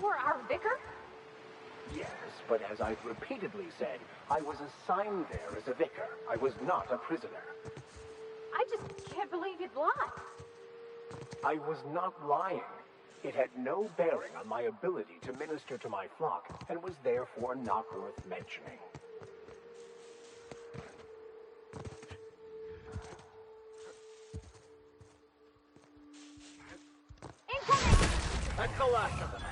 were our vicar? Yes, but as I've repeatedly said, I was assigned there as a vicar. I was not a prisoner. I just can't believe you'd lie. I was not lying. It had no bearing on my ability to minister to my flock, and was therefore not worth mentioning. Incoming! That's the last of them.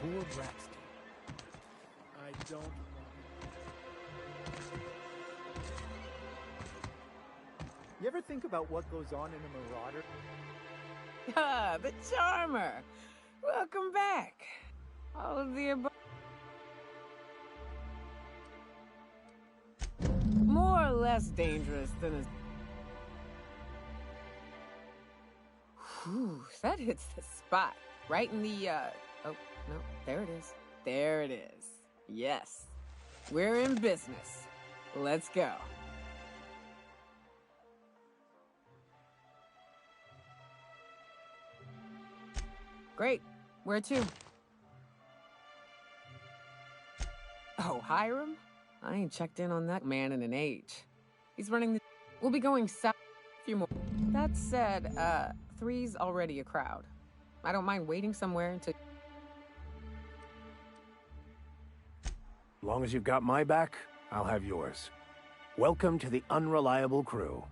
Poor Braxton. I don't. You ever think about what goes on in a marauder? Ah, the Charmer! Welcome back. All of the above. More or less dangerous than a... Whew, that hits the spot. Right in the, Oh, no, there it is. There it is. Yes. We're in business. Let's go. Great. Where to? Oh, Hiram? I ain't checked in on that man in an age. He's running the... We'll be going south a few more. That said, 3's already a crowd. I don't mind waiting somewhere until... As long as you've got my back, I'll have yours. Welcome to the Unreliable Crew.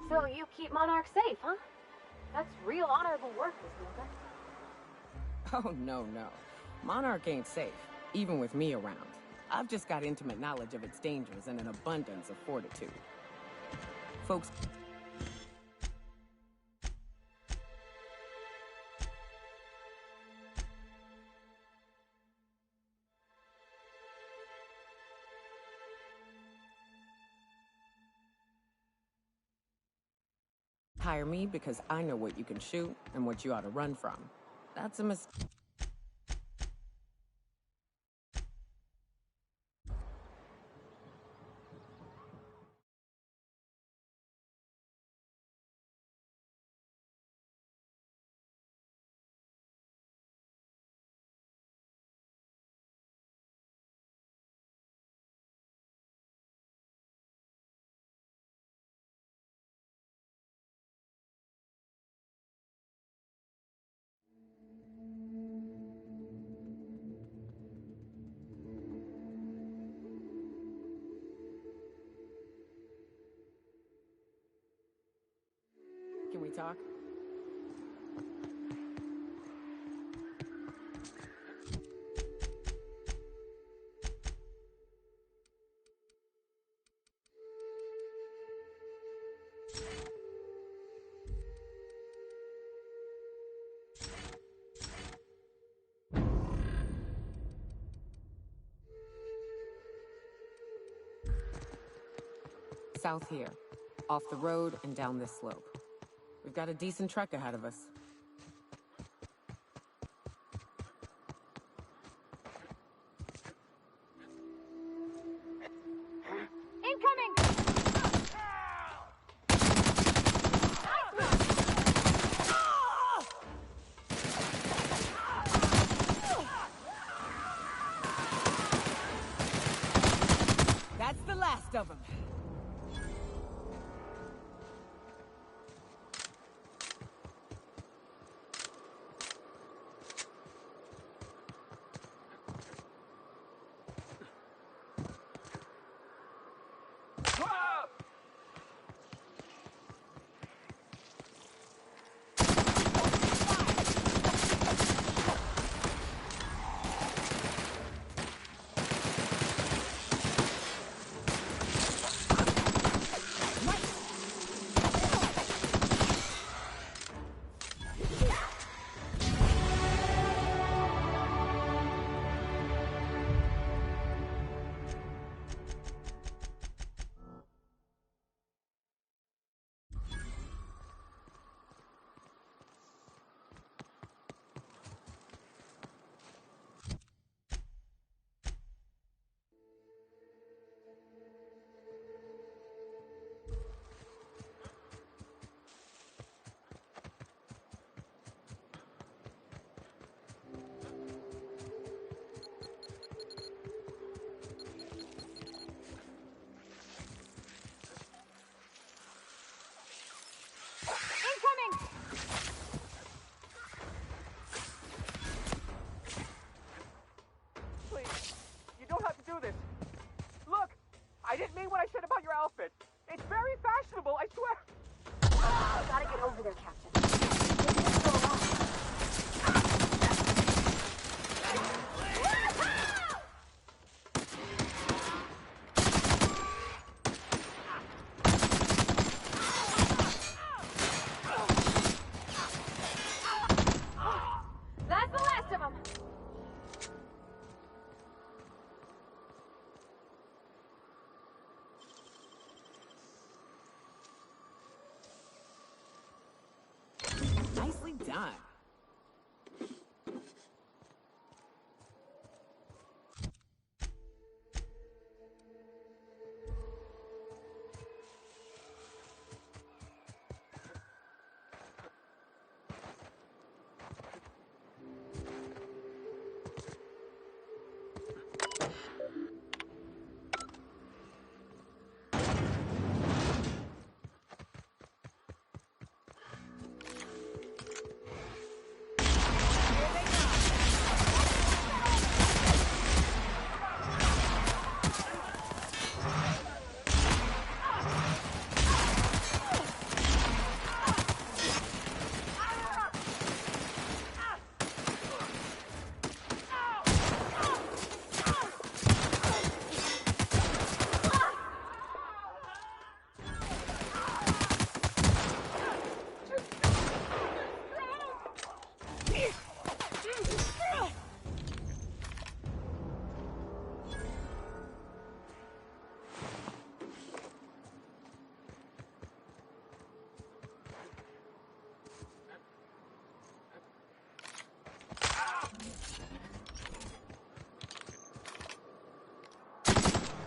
So you keep Monarch safe, huh? That's real honorable work, Miss Milka. Oh, no. Monarch ain't safe, even with me around. I've just got intimate knowledge of its dangers and an abundance of fortitude. Folks... hire me because I know what you can shoot and what you ought to run from. That's a mistake. talk? South here. Off the road and down this slope. We've got a decent trek ahead of us. That's the last of them. Please, you don't have to do this. Look, I didn't mean what I said about your outfit. It's very fashionable, I swear. I gotta get over there, Captain. That's the last of them. Nicely done.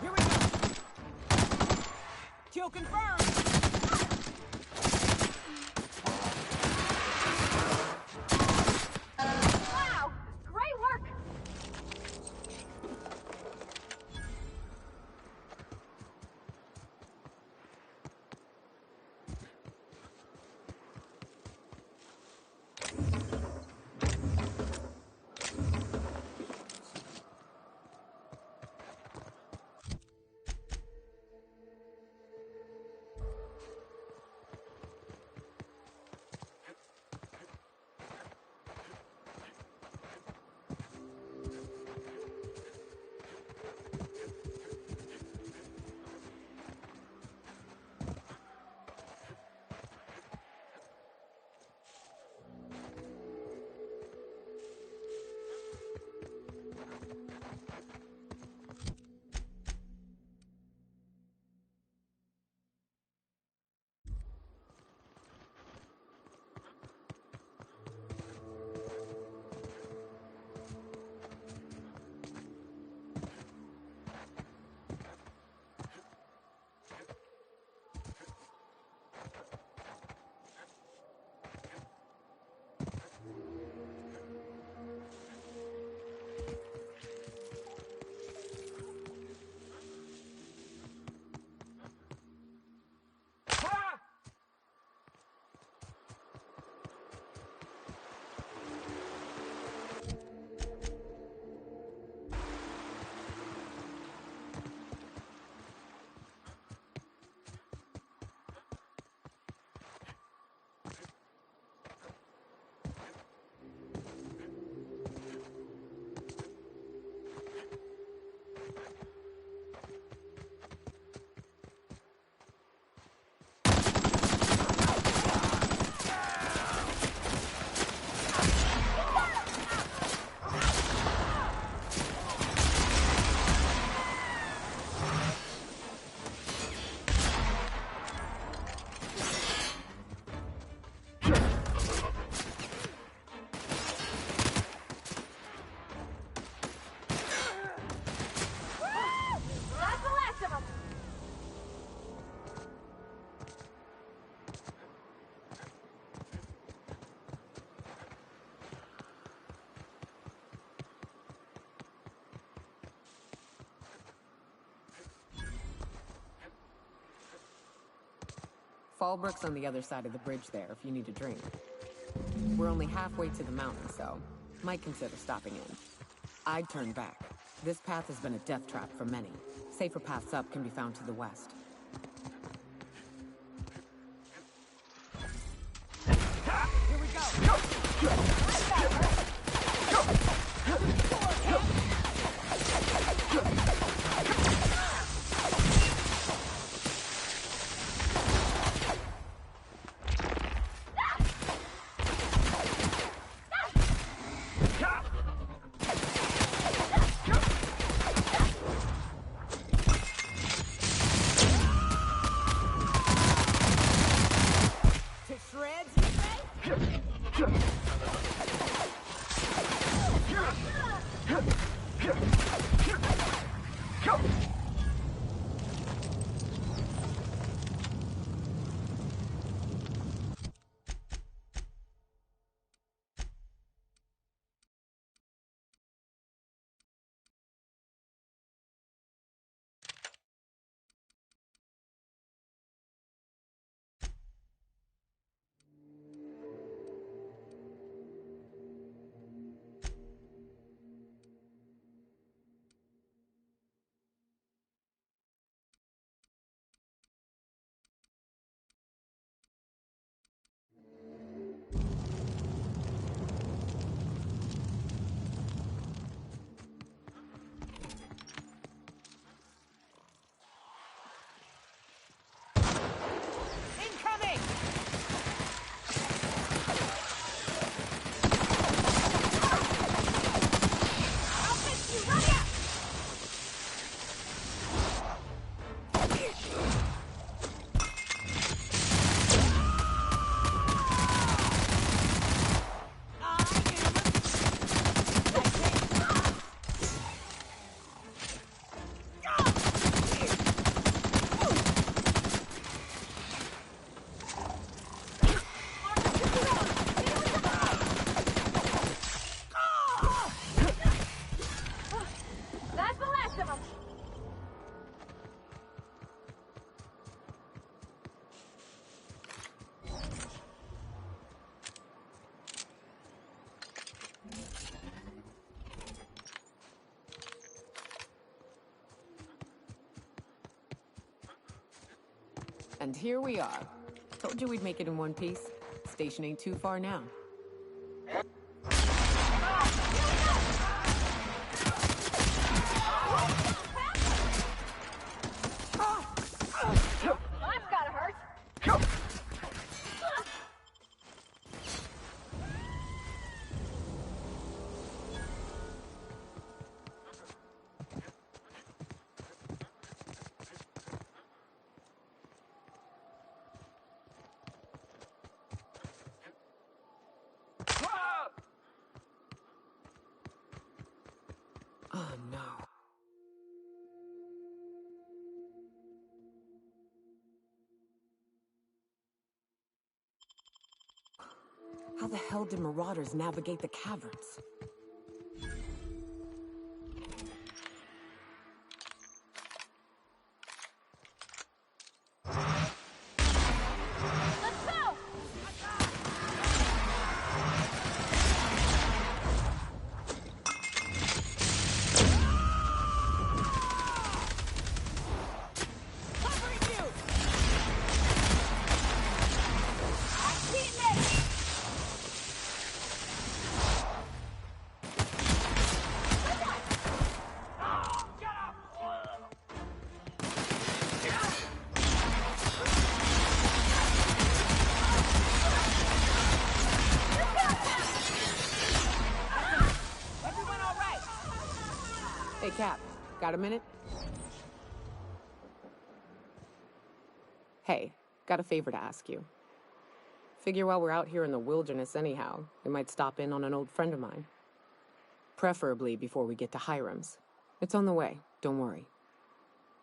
Here we go. Kill confirmed. Wow! Great work! Fallbrook's on the other side of the bridge there if you need a drink. We're only halfway to the mountain, so might consider stopping in. I'd turn back. This path has been a death trap for many. Safer paths up can be found to the west. Here we go! And here we are. Told you we'd make it in one piece. Station ain't too far now. That's gotta hurt! Oh no. How the hell did marauders navigate the caverns? Hey, Cap, got a minute? Hey, got a favor to ask you. Figure while we're out here in the wilderness anyhow, we might stop in on an old friend of mine. Preferably before we get to Hiram's. It's on the way, don't worry.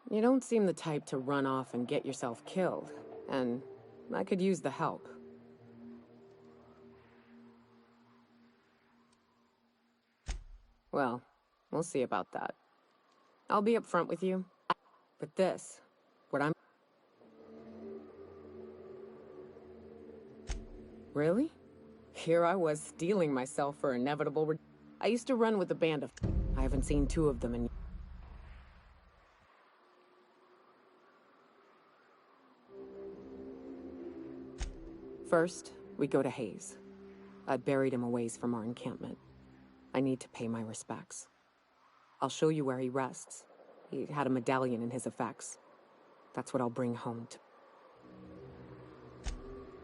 You don't seem the type to run off and get yourself killed, and I could use the help. Well, we'll see about that. I'll be upfront with you, but what I'm... Really? Here I was steeling myself for inevitable I used to run with a band of... I haven't seen two of them in... First, we go to Hayes. I buried him a ways from our encampment. I need to pay my respects. I'll show you where he rests. He had a medallion in his effects. That's what I'll bring home to...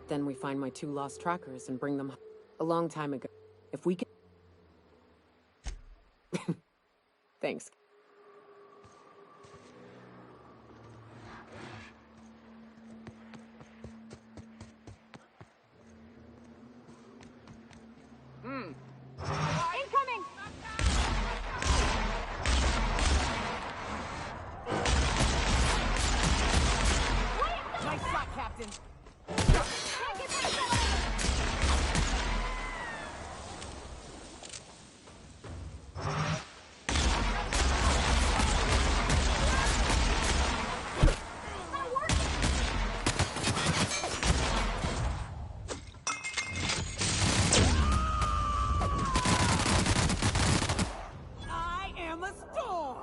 Then we find my two lost trackers and bring them home. A long time ago. If we can... Thanks. Incoming! Nice shot, Captain! I am a storm!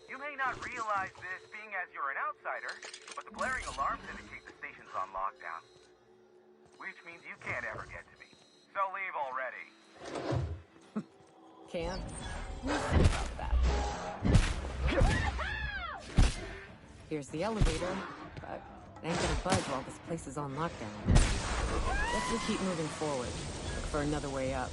You may not realize this being as you're an outsider, but the blaring alarms indicate the station's on lockdown. Which means you can't ever get to me. So leave already. Can't? Who said about that? Here's the elevator, but it ain't gonna budge while this place is on lockdown. Let's just keep moving forward. Look for another way up.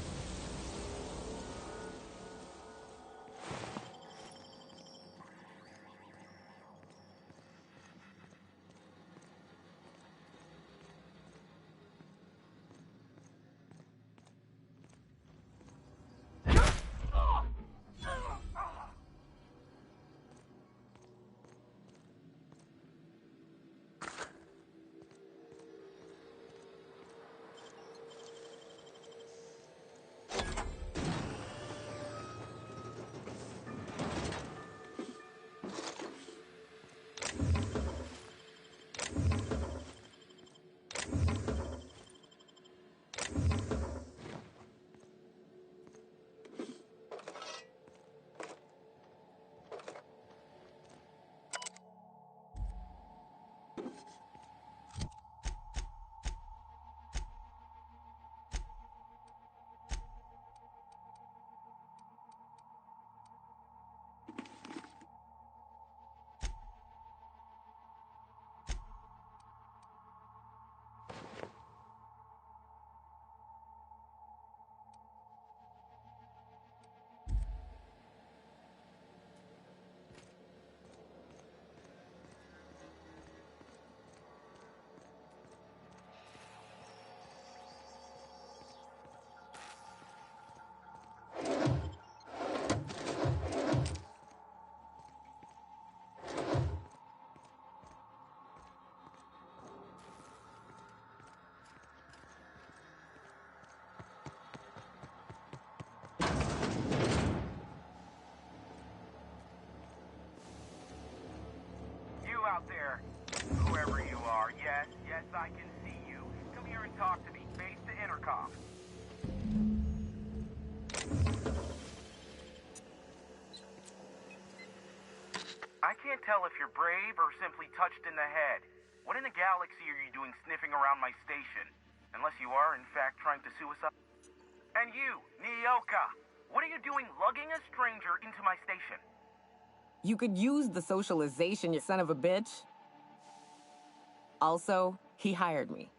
Out there, whoever you are, yes, I can see you. Come here and talk to me, face to intercom. I can't tell if you're brave or simply touched in the head. What in the galaxy are you doing sniffing around my station? Unless you are, in fact, trying to suicide. And you, Nyoka, what are you doing lugging a stranger into my station? You could use the socialization, you son of a bitch. Also, he hired me.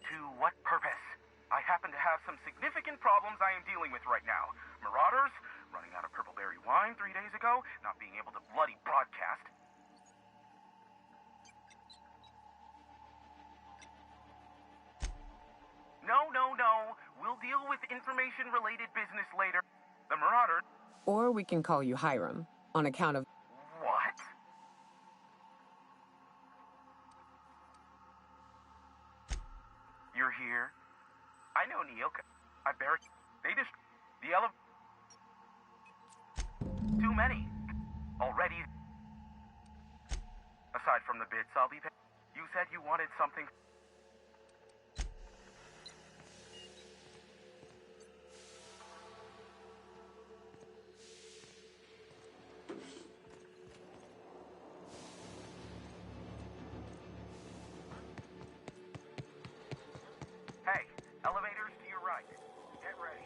To what purpose? I happen to have some significant problems I am dealing with right now. Marauders, running out of purple berry wine. crime 3 days ago, not being able to bloody broadcast. No. We'll deal with information-related business later. The Marauder... Or we can call you Hiram, on account of... What? You're here? I know Nyoka. I buried... They just... The Too many. Already. Aside from the bits I'll be paying. You said you wanted something... Hey, elevators to your right. Get ready.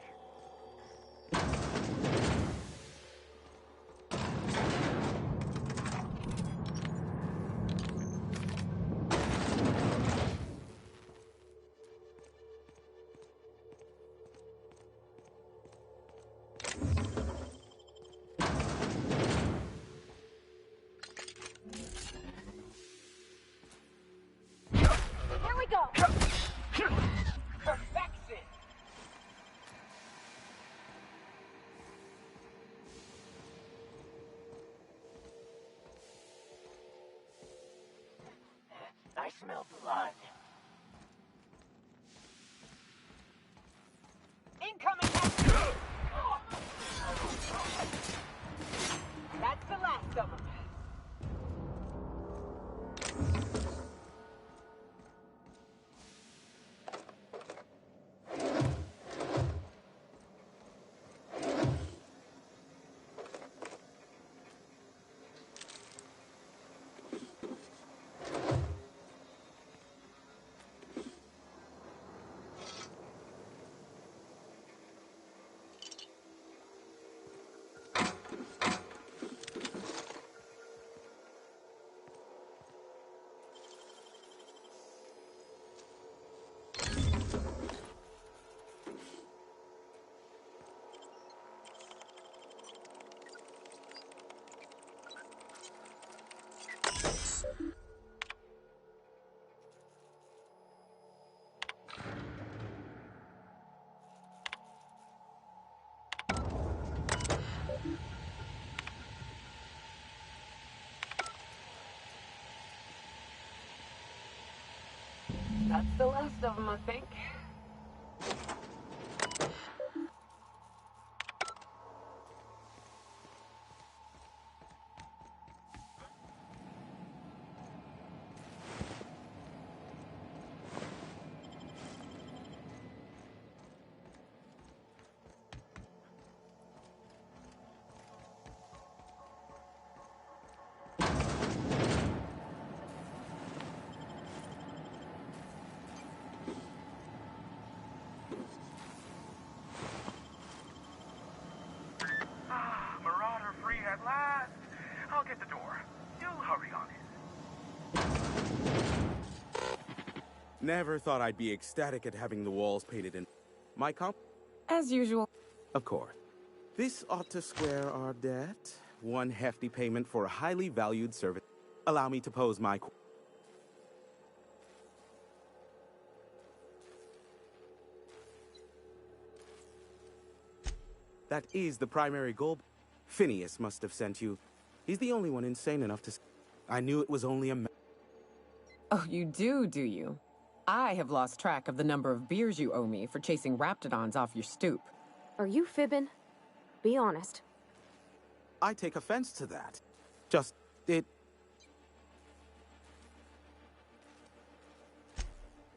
Here we go! Perfection! I smell blood. Incoming! That's the last of them. That's the last of them, I think. Marauder free at last. I'll get the door. You hurry on in. Never thought I'd be ecstatic at having the walls painted in. My comp? As usual. Of course. This ought to square our debt. One hefty payment for a highly valued service. Allow me to pose my... That is the primary goal. Phineas must have sent you. He's the only one insane enough to... I knew it was only a... Oh, you do you? I have lost track of the number of beers you owe me for chasing raptidons off your stoop. Are you fibbing? Be honest. I take offense to that. Just...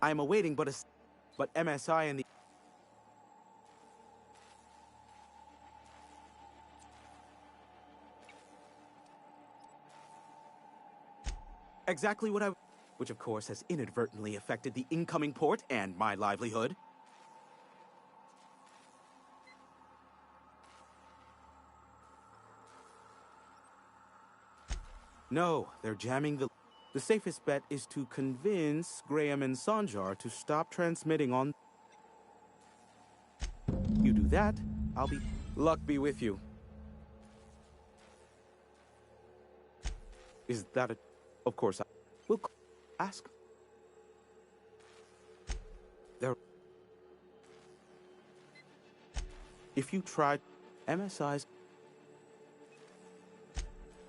I am awaiting but MSI and the... Exactly what I... Which, of course, has inadvertently affected the incoming port and my livelihood. No, they're jamming the... The safest bet is to convince Graham and Sanjar to stop transmitting on... You do that, I'll be... Luck be with you. Is that a... Of course, I will ask. There... If you tried MSI's...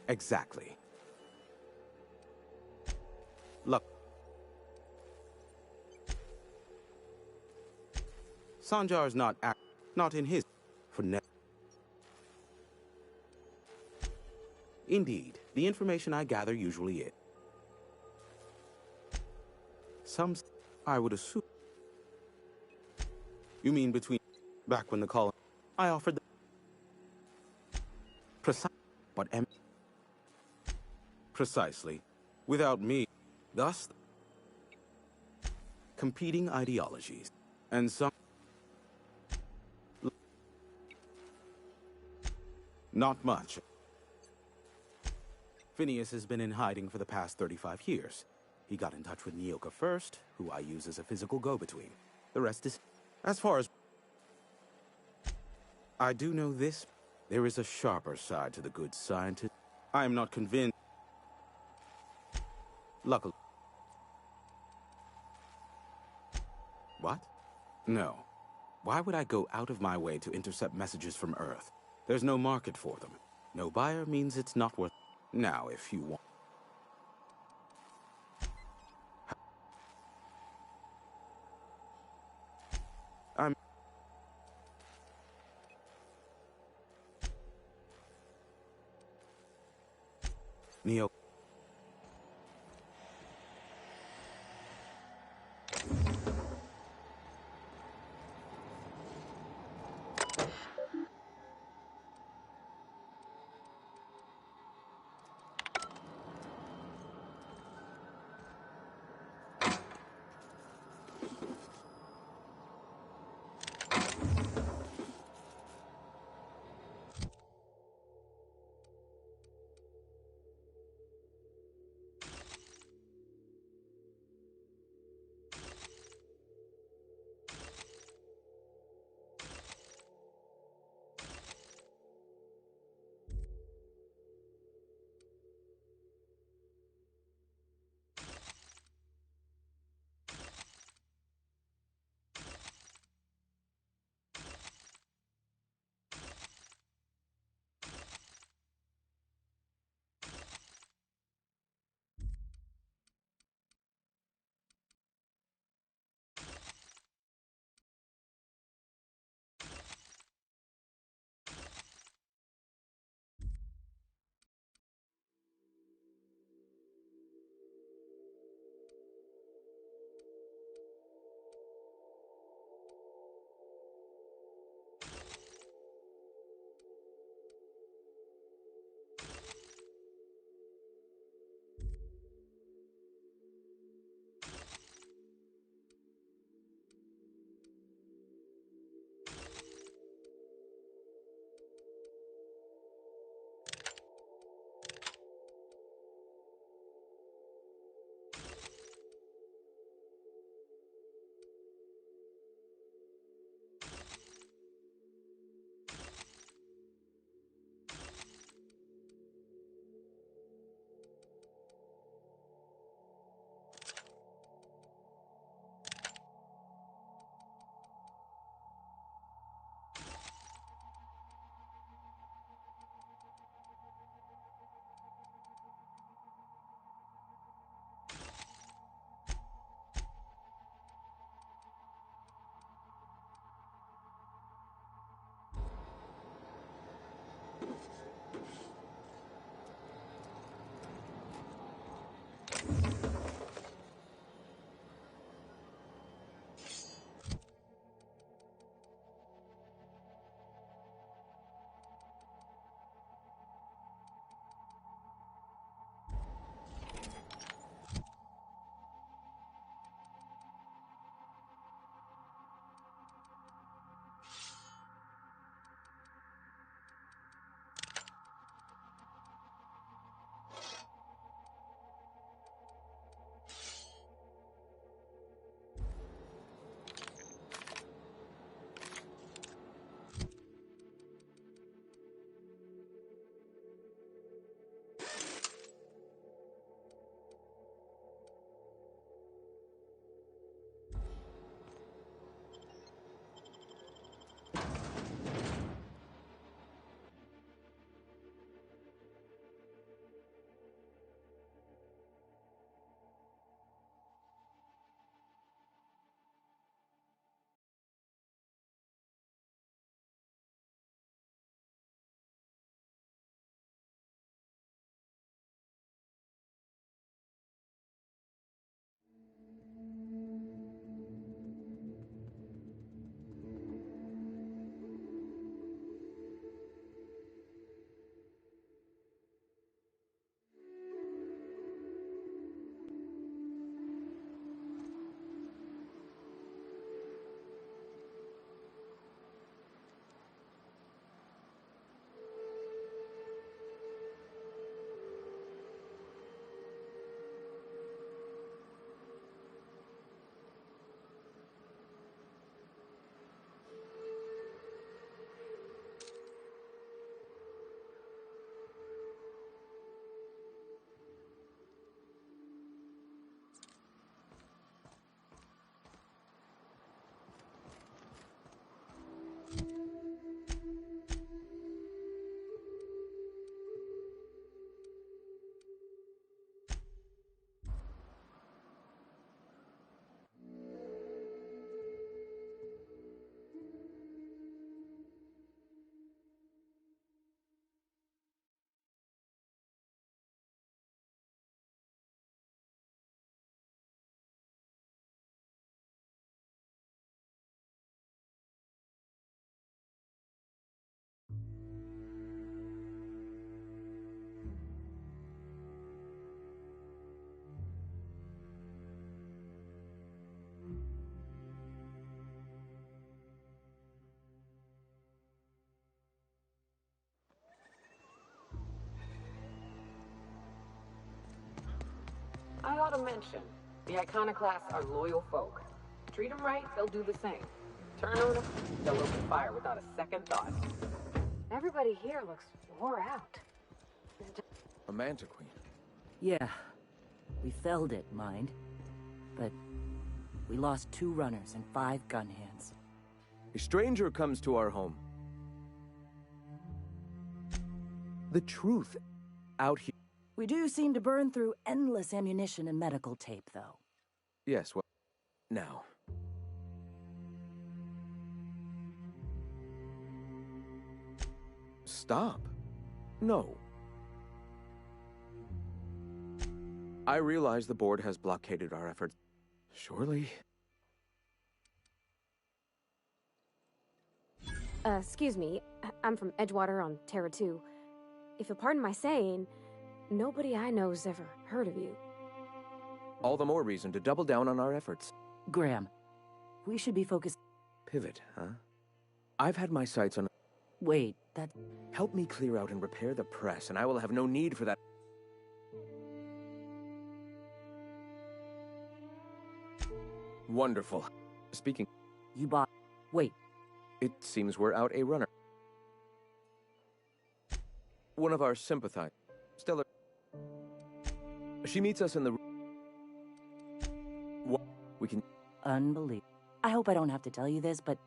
Exactly. Look. Sanjar's not in his... For ne... Indeed, the information I gather usually is. I would assume. You mean between... Back when the call... I offered the... Precisely. Without me. Thus... Competing ideologies. And some... Not much. Phineas has been in hiding for the past 35 years. He got in touch with Nyoka first, who I use as a physical go-between. The rest is... As far as... I do know this. There is a sharper side to the good scientist. I am not convinced. Luckily. What? No. Why would I go out of my way to intercept messages from Earth? There's no market for them. No buyer means it's not worth... Now, if you want... I'm... Neo... ought to mention, the Iconoclasts are loyal folk. Treat them right, they'll do the same. Turn on them, they'll open fire without a second thought. Everybody here looks wore out. A Manta Queen. Yeah. We felled it, mind. But we lost 2 runners and 5 gun hands. A stranger comes to our home. The truth out here. We do seem to burn through endless ammunition and medical tape, though. Yes, well, now. Stop. No. I realize the board has blockaded our efforts. Surely. Excuse me. I'm from Edgewater on Terra 2. If you'll pardon my saying, nobody I know's ever heard of you. All the more reason to double down on our efforts. Graham, we should be focused. Pivot, huh? I've had my sights on... Wait, that... Help me clear out and repair the press, and I will have no need for that... Wonderful. Speaking... You bought... Wait. It seems we're out a runner. One of our sympathizers. Stellar... She meets us in the... What? We can... Unbelievable. I hope I don't have to tell you this, but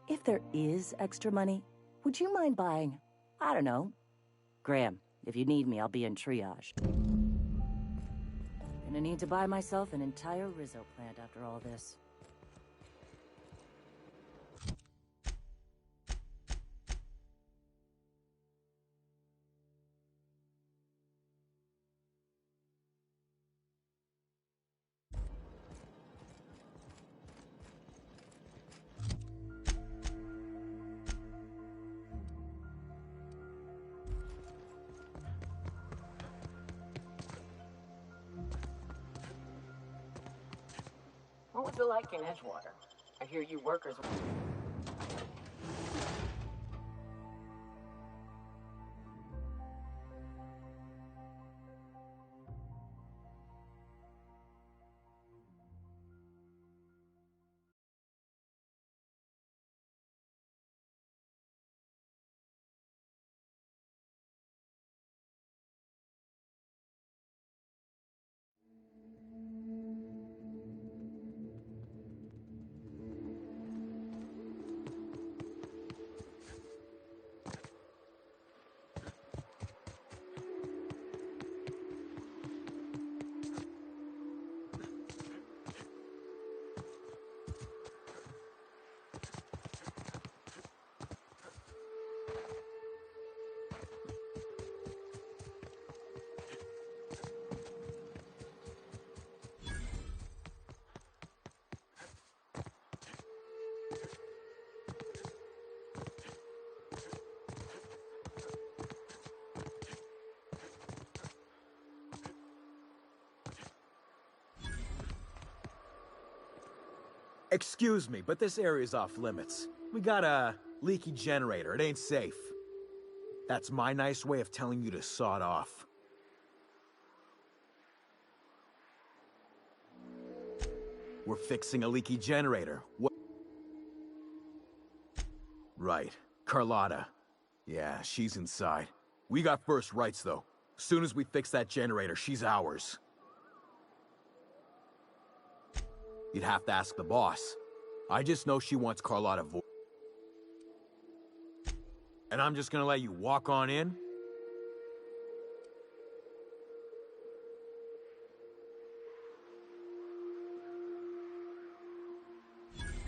if there is extra money, would you mind buying, I don't know, Graham, if you need me, I'll be in triage. Gonna need to buy myself an entire Rizzo plant after all this. What was it like in Edgewater? I hear you workers... Excuse me, but this area's off limits. We got a leaky generator. It ain't safe. That's my nice way of telling you to sod off. We're fixing a leaky generator. What? Right. Carlotta. Yeah, she's inside. We got first rights, though. Soon as we fix that generator, she's ours. You'd have to ask the boss. I just know she wants Carlotta And I'm just gonna let you walk on in?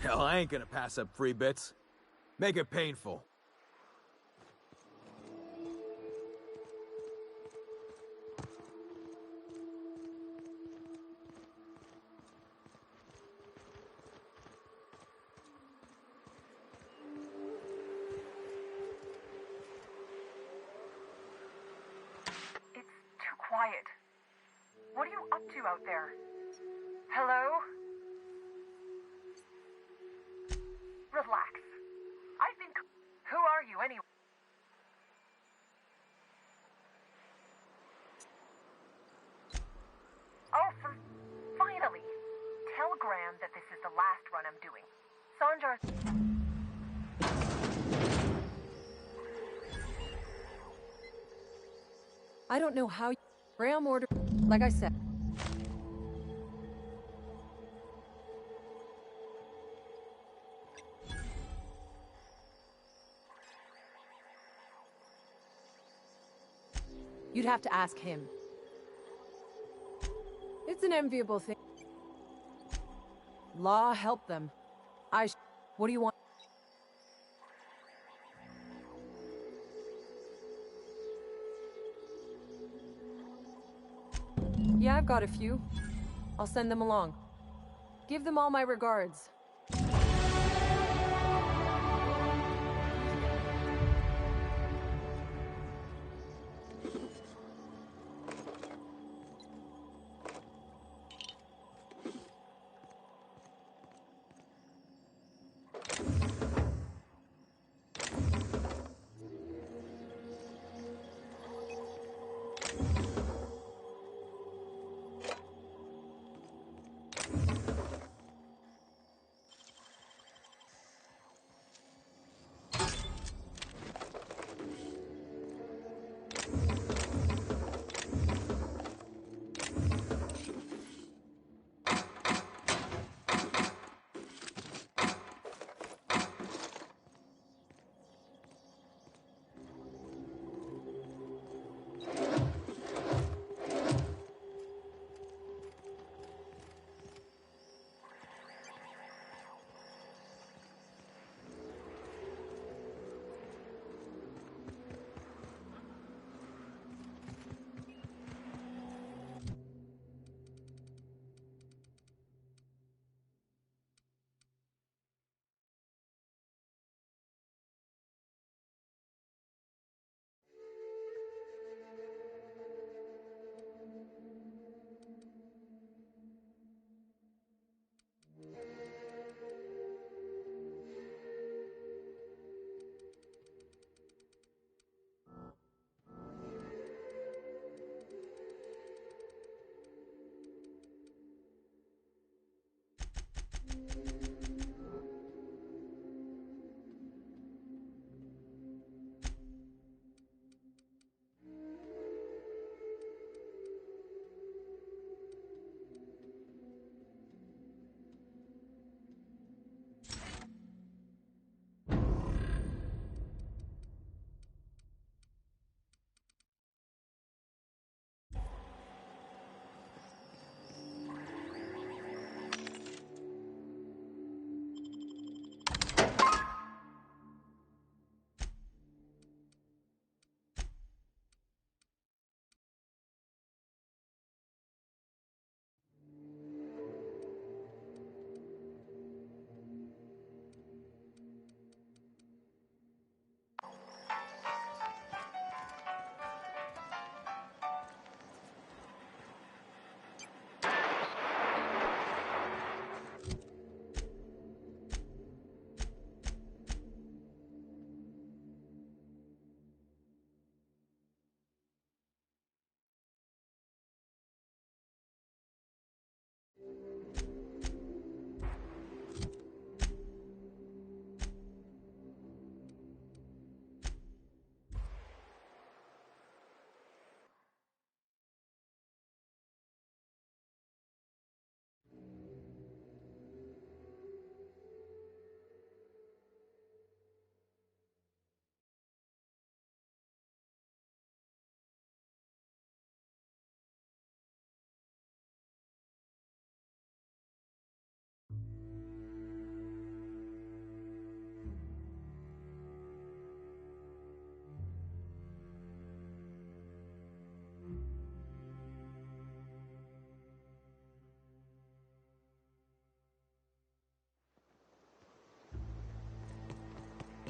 Hell, I ain't gonna pass up free bits. Make it painful. Quiet. What are you up to out there? Hello? Relax. I've been... Who are you, anyway? Oh, Danger! I don't know how Graham ordered... Like I said... You'd have to ask him. It's an enviable thing. Law help them. What do you want? Yeah, I've got a few. I'll send them along. Give them all my regards.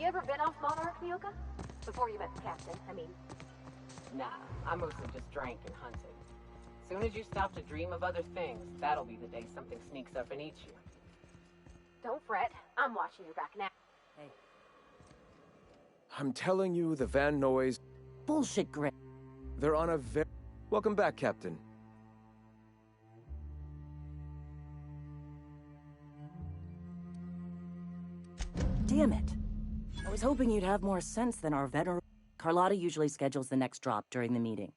You ever been off Monarch, Mioka? Before you met the captain, I mean. Nah, I mostly just drank and hunted. Soon as you stop to dream of other things, that'll be the day something sneaks up and eats you. Don't fret. I'm watching your back now. Hey. I'm telling you, the Van Noys... Bullshit, Greg. They're on a very... Welcome back, Captain. Damn it. I was hoping you'd have more sense than our veteran. Carlotta usually schedules the next drop during the meeting.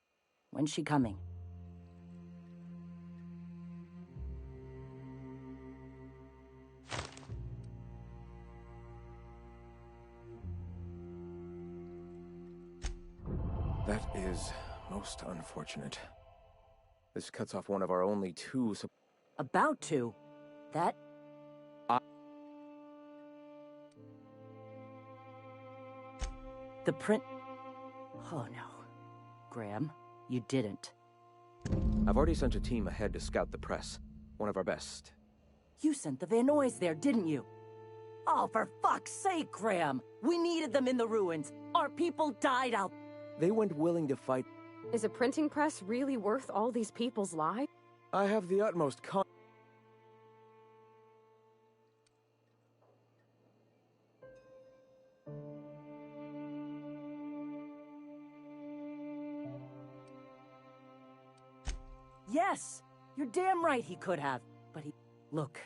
When's she coming? That is most unfortunate. This cuts off one of our only two. About to. That... The print... Oh no. Graham, you didn't. I've already sent a team ahead to scout the press. One of our best. You sent the Van Noys there, didn't you? Oh, for fuck's sake, Graham! We needed them in the ruins. Our people died out. They went willing to fight. Is a printing press really worth all these people's lives? I have the utmost Yes! You're damn right he could have. But he... Look.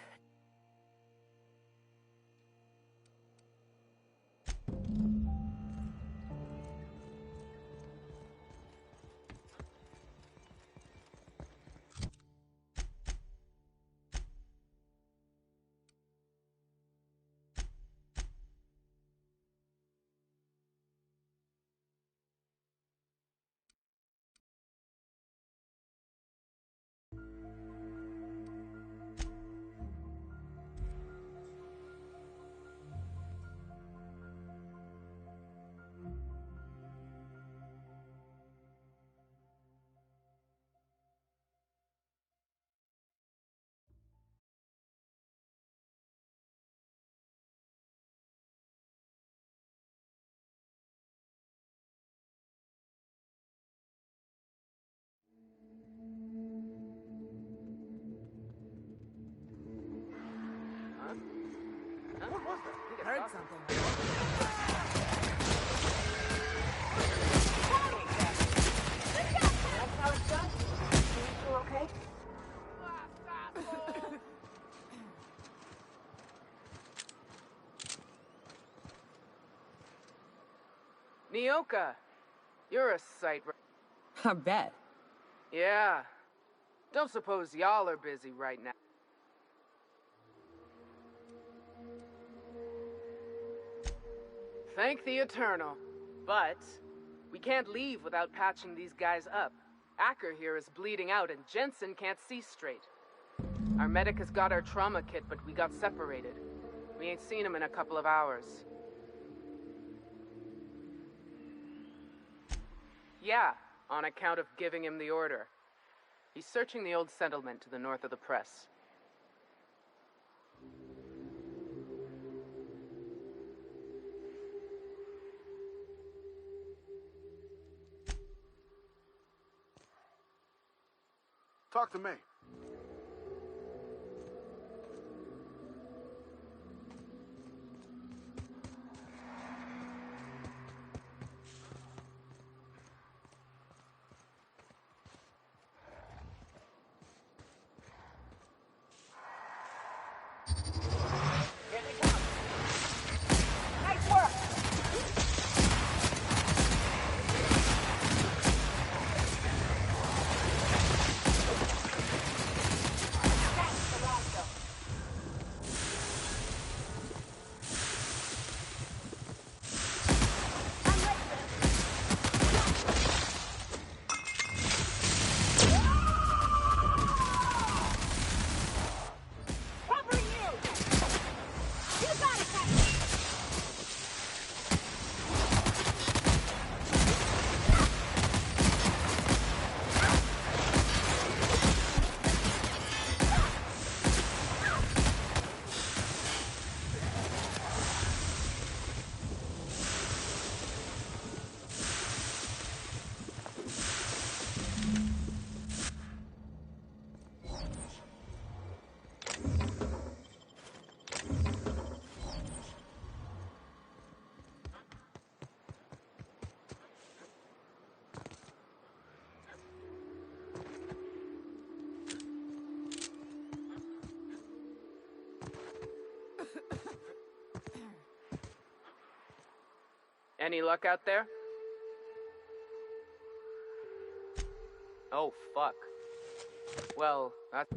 What was that? Heard something. That's how it's done? You okay? Nyoka, you're a sight. I bet. Yeah. Don't suppose y'all are busy right now. Thank the Eternal. But we can't leave without patching these guys up. Acker here is bleeding out and Jensen can't see straight. Our medic has got our trauma kit, but we got separated. We ain't seen him in a couple of hours. Yeah, on account of giving him the order. He's searching the old settlement to the north of the press. Talk to me. Nice work! Any luck out there? Oh, fuck. Well, that's...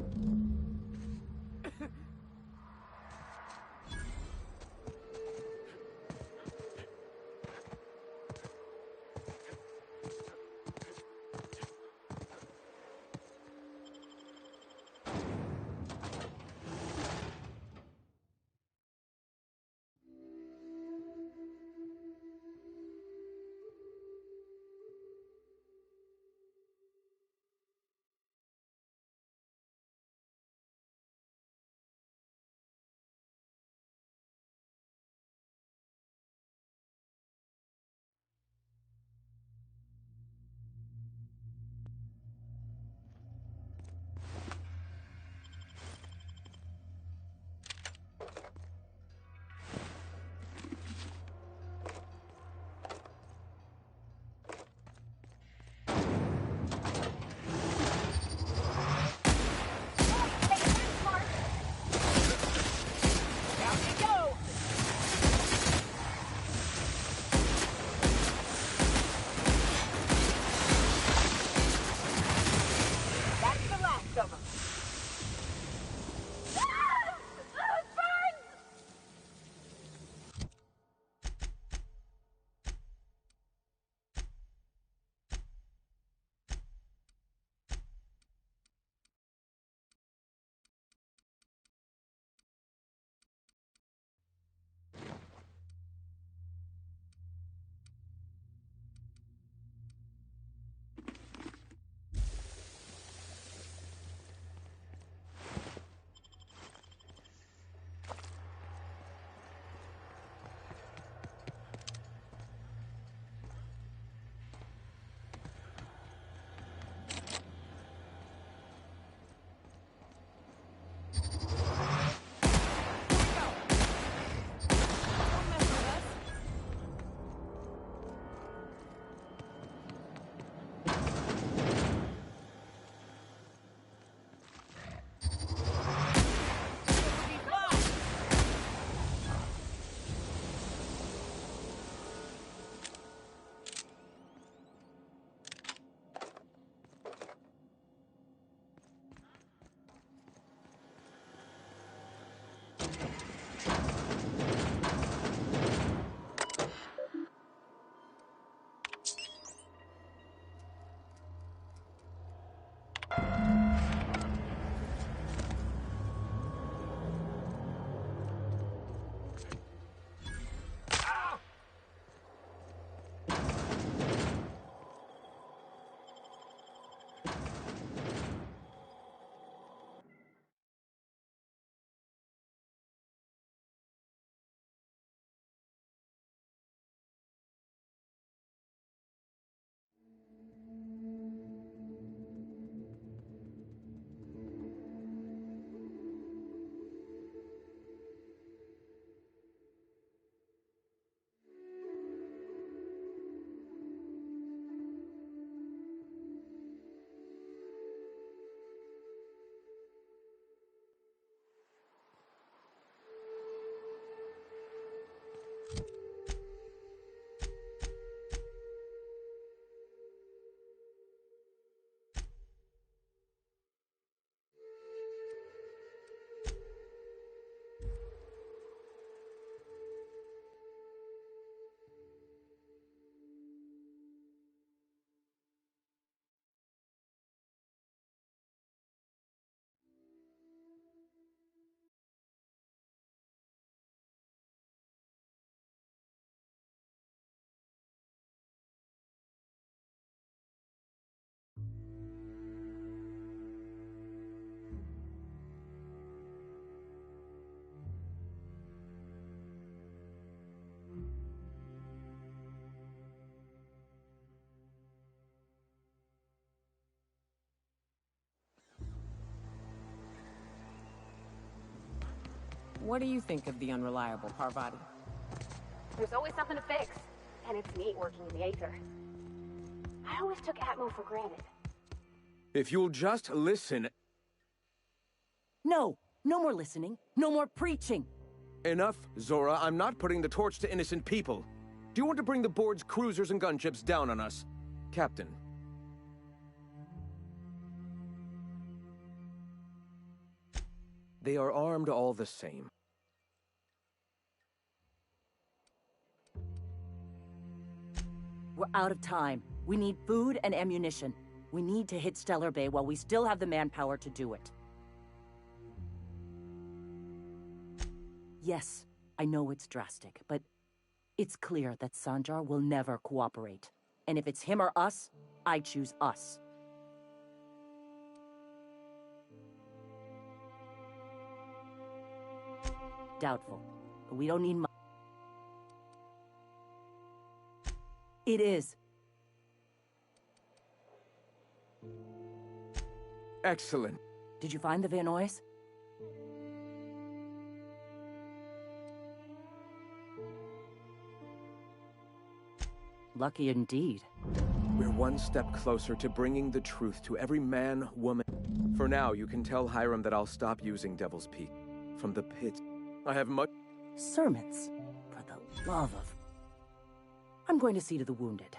What do you think of the unreliable Parvati? There's always something to fix, and it's neat working in the Aether. I always took Atmo for granted. If you'll just listen... No! No more listening. No more preaching. Enough, Zora. I'm not putting the torch to innocent people. Do you want to bring the board's cruisers and gunships down on us? Captain. They are armed all the same. We're out of time. We need food and ammunition. We need to hit Stellar Bay while we still have the manpower to do it. Yes, I know it's drastic, but it's clear that Sanjar will never cooperate. And if it's him or us, I choose us. Doubtful, but we don't need much. It is. Excellent. Did you find the Vanois? Lucky indeed. We're one step closer to bringing the truth to every man, woman. For now, you can tell Hiram that I'll stop using Devil's Peak. From the pit, I have much... Sermons. For the love of... I'm going to see to the wounded.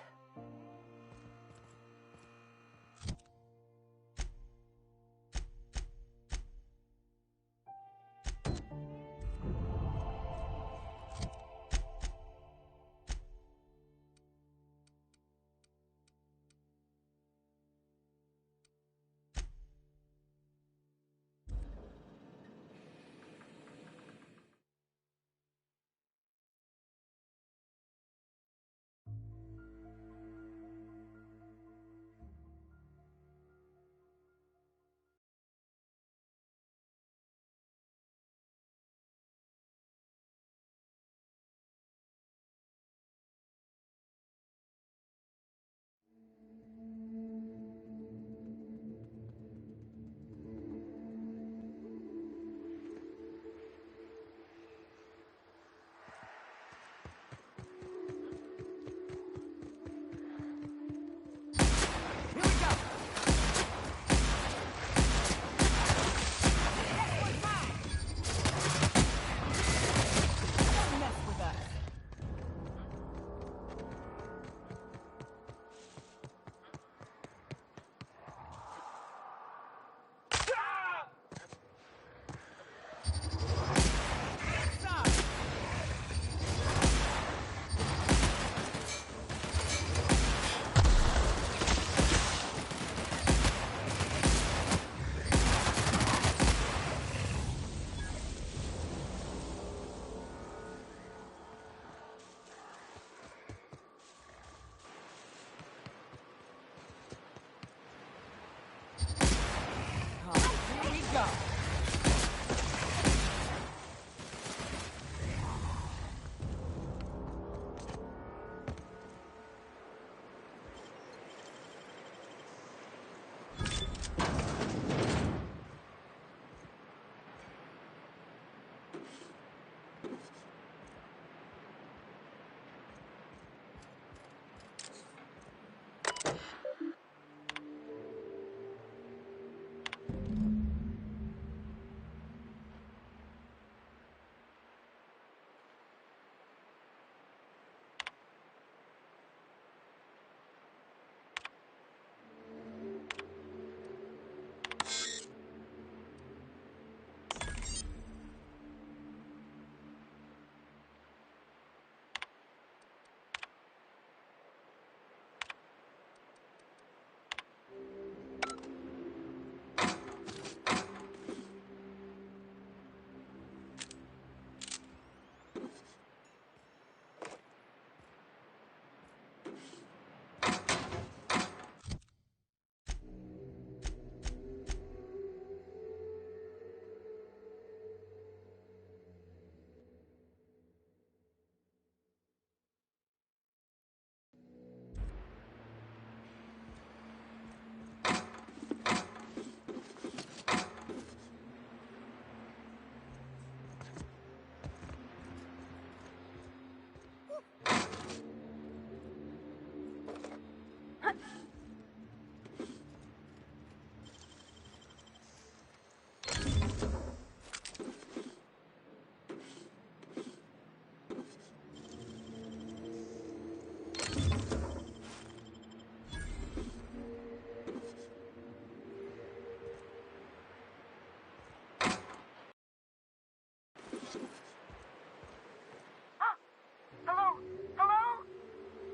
Hello? Hello?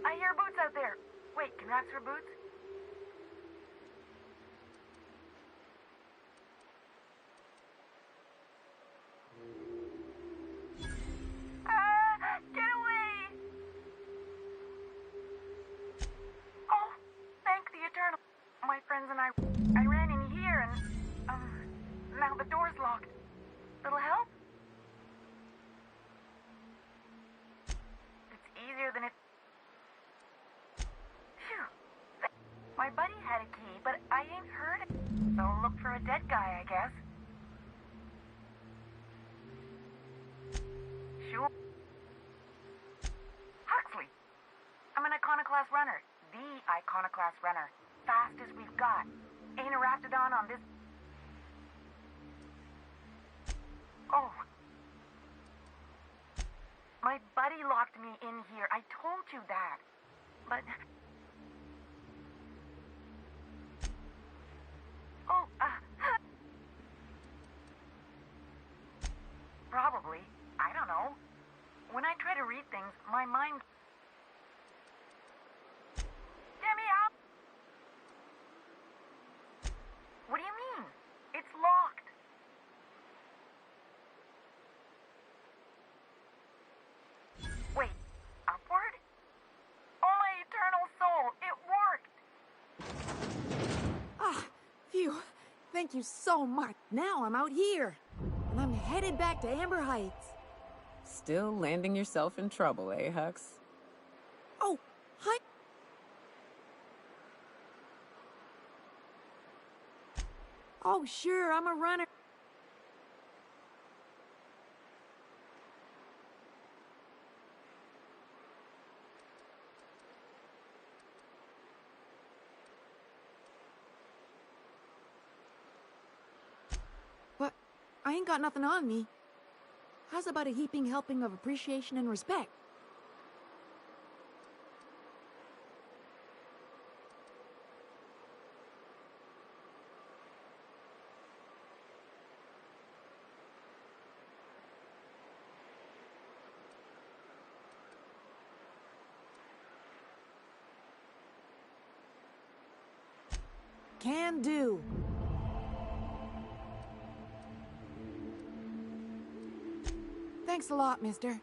I hear Boots out there. Wait, can you ask for Boots? Get away! Oh, thank the Eternal. My friends and I ran in here and, now the door's locked. Little help? It's easier than it... Phew. My buddy had a key, but I ain't heard it. So look for a dead guy, I guess. Sure. Huxley. I'm an iconoclast runner. The iconoclast runner. Fastest we've got. Ain't a raptidon on this... Oh. My buddy locked me in here. I told you that. But... Oh, probably. I don't know. When I try to read things, my mind... Get me out! What do you mean? It's locked. Wait, upward? Oh, my eternal soul, it worked! Ah, phew. Thank you so much. Now I'm out here. And I'm headed back to Amber Heights. Still landing yourself in trouble, eh, Hux? Oh, hi. Oh, sure, I'm a runner. But I ain't got nothing on me. How's about a heaping helping of appreciation and respect? Can do. Thanks a lot, mister.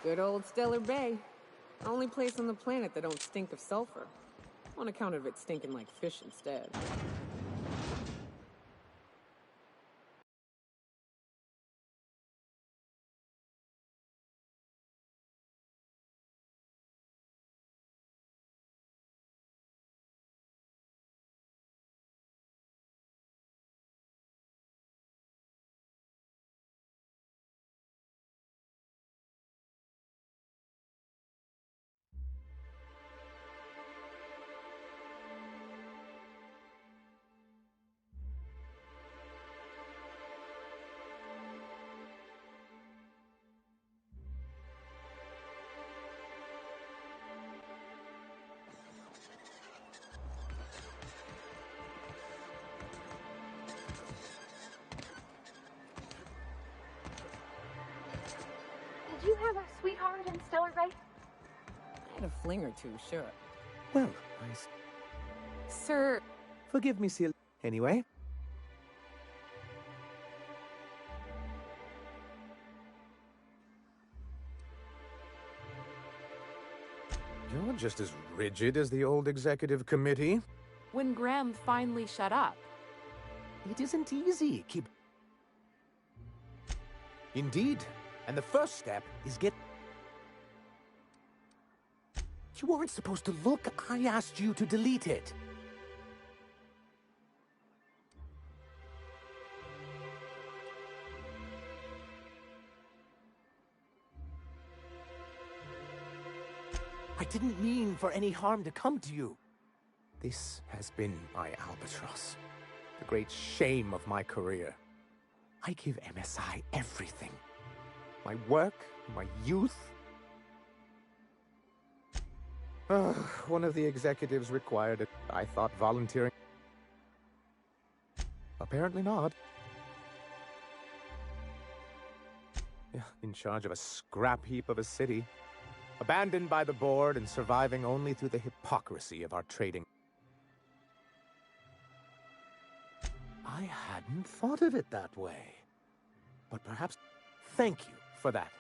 Good old Stellar Bay. Only place on the planet that don't stink of sulfur. On account of it stinking like fish instead. you have a sweetheart in Stellar Bay? I had a fling or two, sure. Well, Sir... Forgive me, Sil. Anyway. You're just as rigid as the old executive committee. When Graham finally shut up. It isn't easy. Indeed. And the first step is get... You weren't supposed to look. I asked you to delete it. I didn't mean for any harm to come to you. This has been my albatross. The great shame of my career. I give MSI everything. My work, my youth. One of the executives required it. I thought volunteering. Apparently not. In charge of a scrap heap of a city. Abandoned by the board and surviving only through the hypocrisy of our trading. I hadn't thought of it that way. But perhaps... Thank you for that.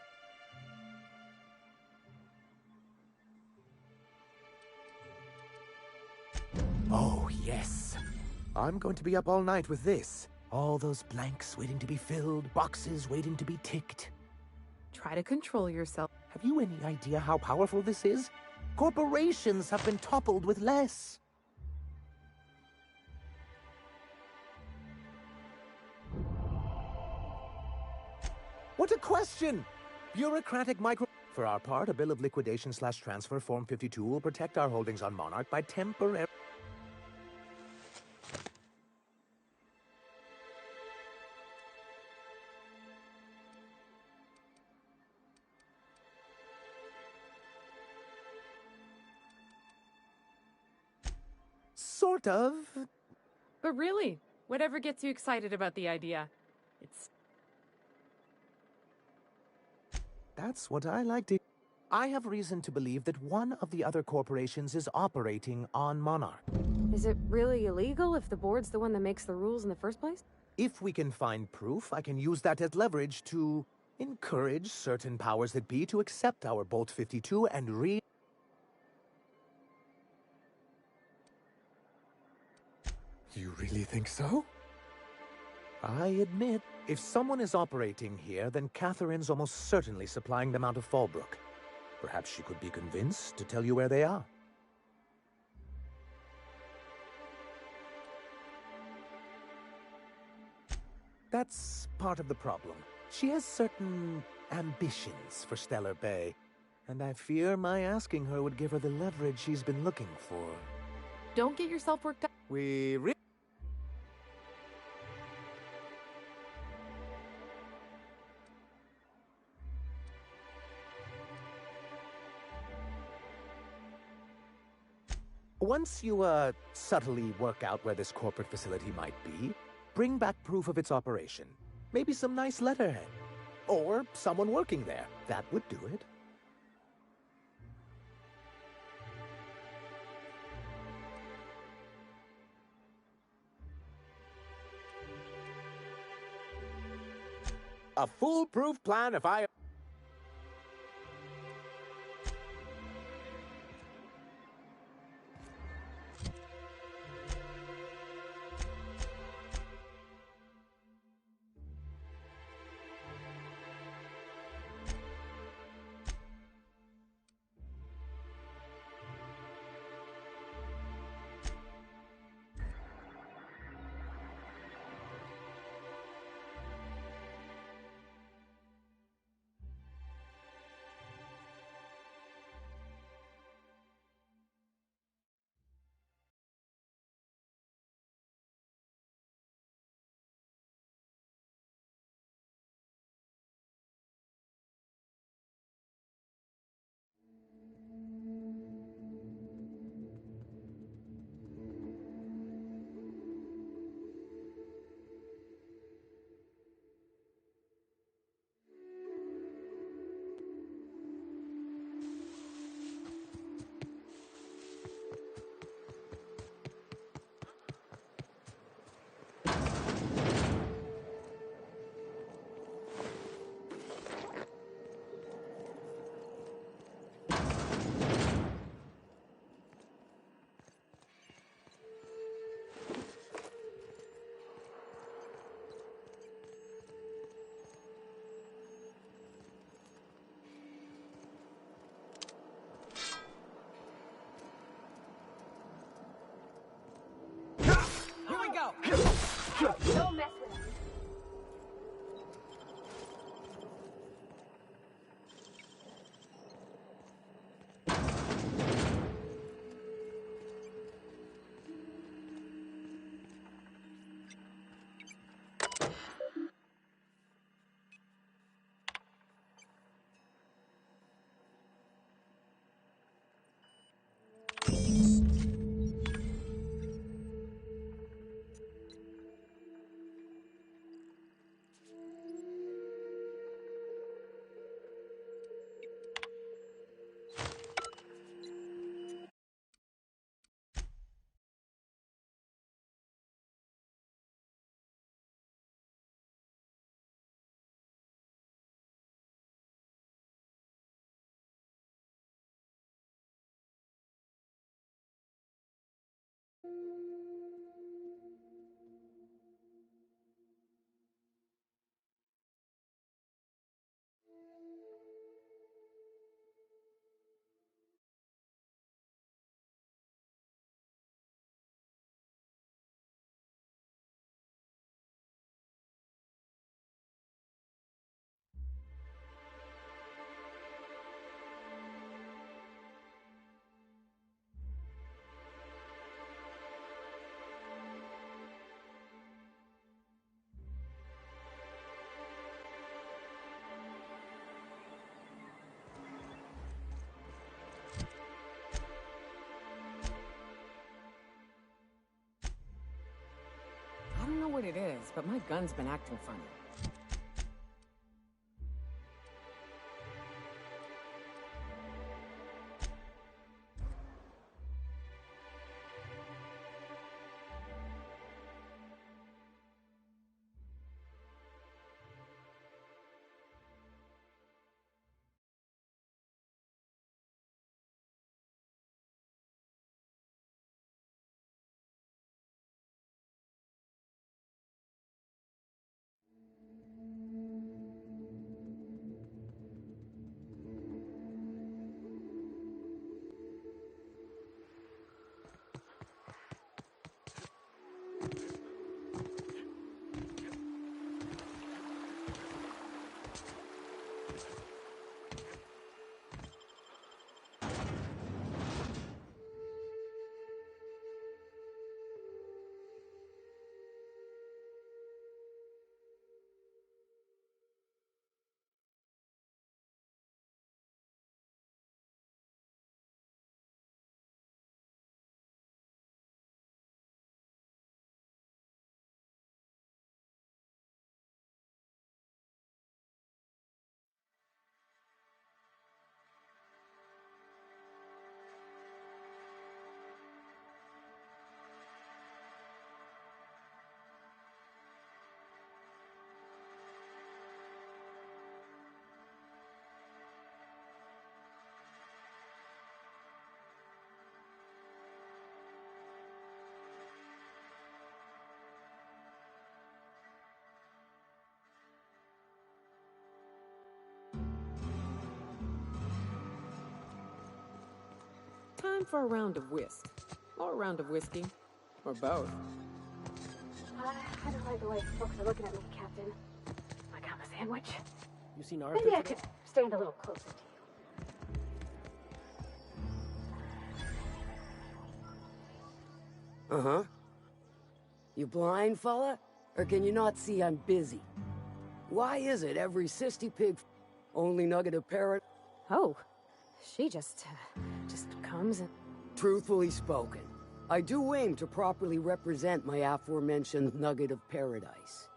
Oh, yes. I'm going to be up all night with this. All those blanks waiting to be filled, boxes waiting to be ticked. Try to control yourself. Have you any idea how powerful this is? Corporations have been toppled with less. What a question! Bureaucratic micro... For our part, a bill of liquidation/transfer Form 52 will protect our holdings on Monarch by temporary... Sort of. But really, whatever gets you excited about the idea? It's... That's what I like to... I have reason to believe that one of the other corporations is operating on Monarch. Is it really illegal if the board's the one that makes the rules in the first place? If we can find proof, I can use that as leverage to encourage certain powers that be to accept our Bolt 52 and You really think so? I admit, if someone is operating here, then Catherine's almost certainly supplying them out of Fallbrook. Perhaps she could be convinced to tell you where they are. That's part of the problem. She has certain ambitions for Stellar Bay, and I fear my asking her would give her the leverage she's been looking for. Don't get yourself worked up. Once you, subtly work out where this corporate facility might be, bring back proof of its operation. Maybe some nice letterhead. Or someone working there. That would do it. A foolproof plan if I... out! Don't mess with him. I don't know what it is, but my gun's been acting funny. Time for a round of whisk. Or a round of whiskey. Or both. I don't like the way folks are looking at me, Captain. I got my sandwich. You seen Arthur Maybe I today? could stand a little closer to you. Uh-huh. You blind, fella? Or can you not see I'm busy? Why is it every sissy pig only nugget of parrot? Oh, she just comes and... Truthfully spoken, I do aim to properly represent my aforementioned nugget of paradise.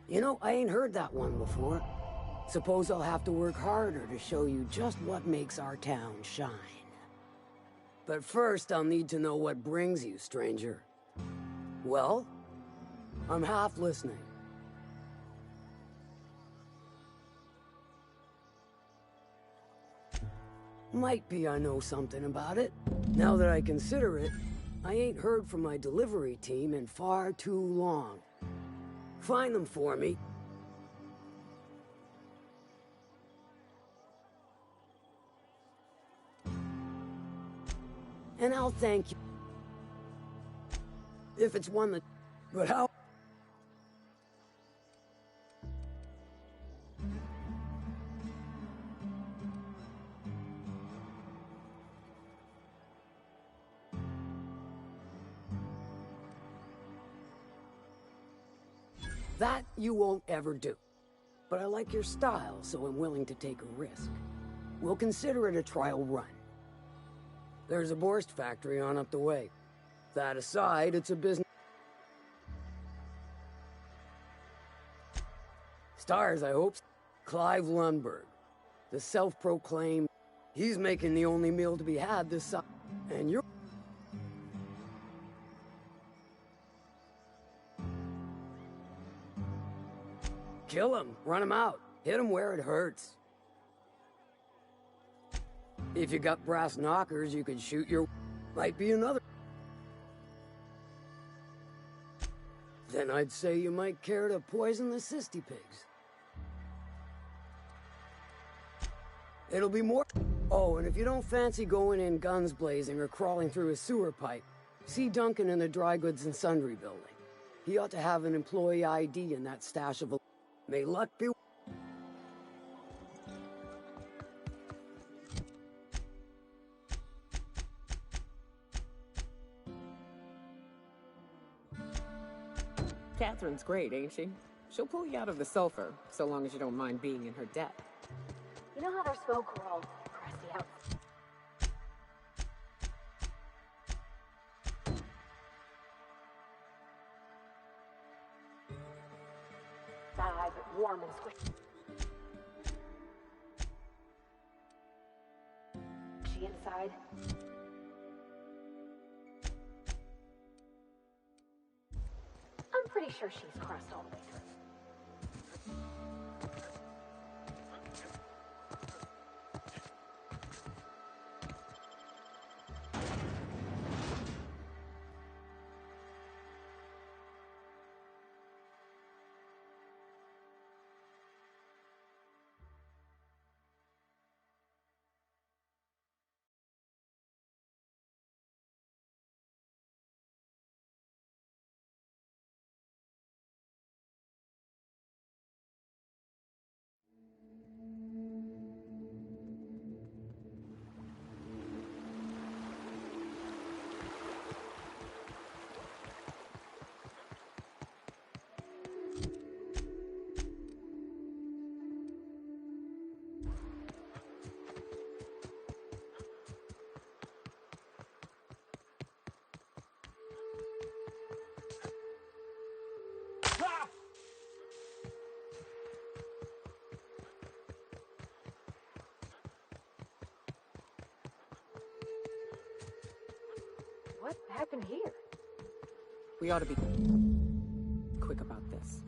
You know, I ain't heard that one before. Suppose I'll have to work harder to show you just what makes our town shine. But first, I'll need to know what brings you, stranger. Well, I'm half listening. Might be I know something about it. Now that I consider it, I ain't heard from my delivery team in far too long. Find them for me. and I'll thank you. If it's one that... But how... That you won't ever do. But I like your style, so I'm willing to take a risk. We'll consider it a trial run. There's a Borst factory on up the way. That aside, it's a business... Stars, I hope. Clive Lundberg, the self-proclaimed... He's making the only meal to be had this summer. And you're... Kill him, run him out, hit him where it hurts. If you got brass knockers, you could shoot your... Might be another... Then I'd say you might care to poison the cysty pigs. It'll be more... Oh, and if you don't fancy going in guns blazing or crawling through a sewer pipe, see Duncan in the dry goods and sundry building. He ought to have an employee ID in that stash of... May luck be... Catherine's great, ain't she? She'll pull you out of the sulfur, so long as you don't mind being in her debt. You know how there's folk who are all crusty out? Dry, but warm and squishy. She inside? I'm pretty sure she's crust all the way through. What happened here? We ought to be quick about this.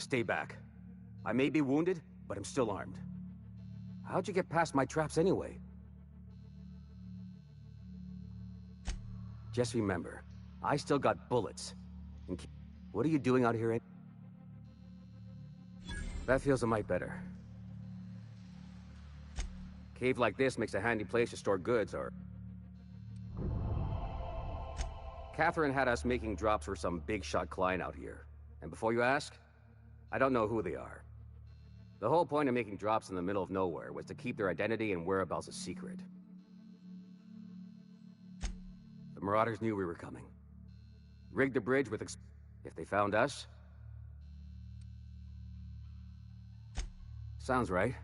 Stay back. I may be wounded, but I'm still armed. How'd you get past my traps anyway? Just remember, I still got bullets. What are you doing out here? That feels a mite better. Cave like this makes a handy place to store goods, or... Catherine had us making drops for some big-shot client out here. And before you ask, I don't know who they are. The whole point of making drops in the middle of nowhere was to keep their identity and whereabouts a secret. The Marauders knew we were coming. Rigged the bridge with if they found us... Sounds right.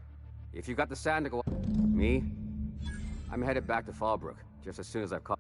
If you got the sand to go... Me? I'm headed back to Fallbrook, just as soon as I've caught...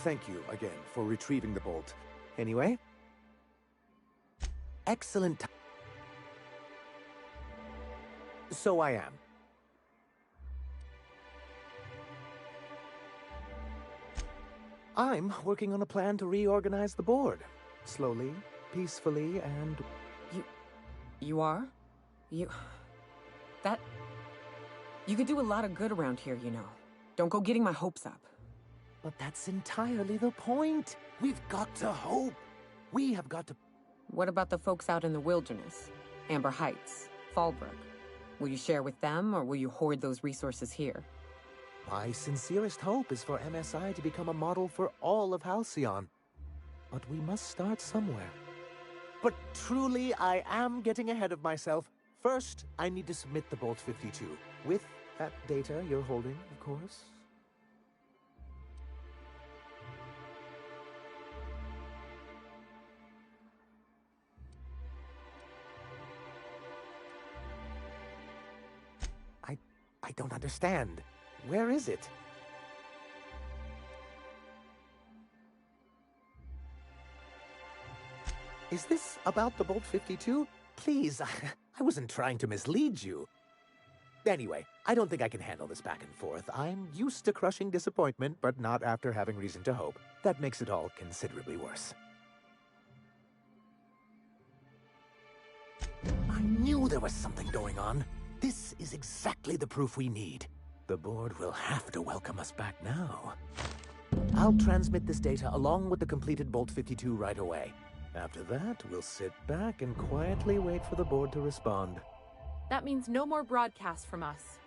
thank you again for retrieving the bolt. Anyway, excellent. So I am. I'm working on a plan to reorganize the board. Slowly, peacefully, and... You are? You could do a lot of good around here, you know. Don't go getting my hopes up. But that's entirely the point. We've got to hope. We have got to... What about the folks out in the wilderness? Amber Heights, Fallbrook. Will you share with them, or will you hoard those resources here? My sincerest hope is for MSI to become a model for all of Halcyon. But we must start somewhere. But truly, I am getting ahead of myself. First, I need to submit the Bolt 52. With that data you're holding, of course. I don't understand. Where is it? Is this about the Bolt 52? Please, I wasn't trying to mislead you. Anyway, I don't think I can handle this back and forth. I'm used to crushing disappointment, but not after having reason to hope. That makes it all considerably worse. I knew there was something going on. This is exactly the proof we need. The board will have to welcome us back now. I'll transmit this data along with the completed Bolt 52 right away. After that, we'll sit back and quietly wait for the board to respond. That means no more broadcasts from us.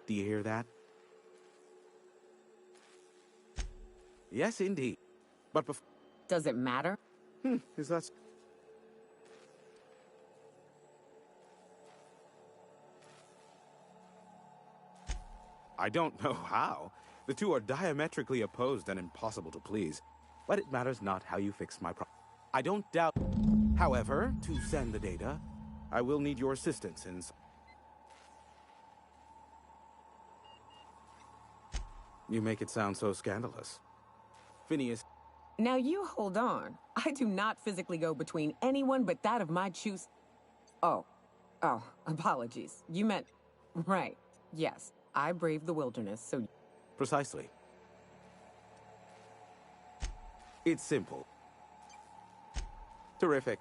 Do you hear that? Yes, indeed. But before... Does it matter? Is that... I don't know how. The two are diametrically opposed and impossible to please. But it matters not how you fix my problem. I don't doubt... However, to send the data, I will need your assistance in... You make it sound so scandalous. Phineas... Now you hold on. I do not physically go between anyone but that of my choose... Oh, apologies. You meant... Right, yes. I braved the wilderness, so... Precisely. It's simple. Terrific.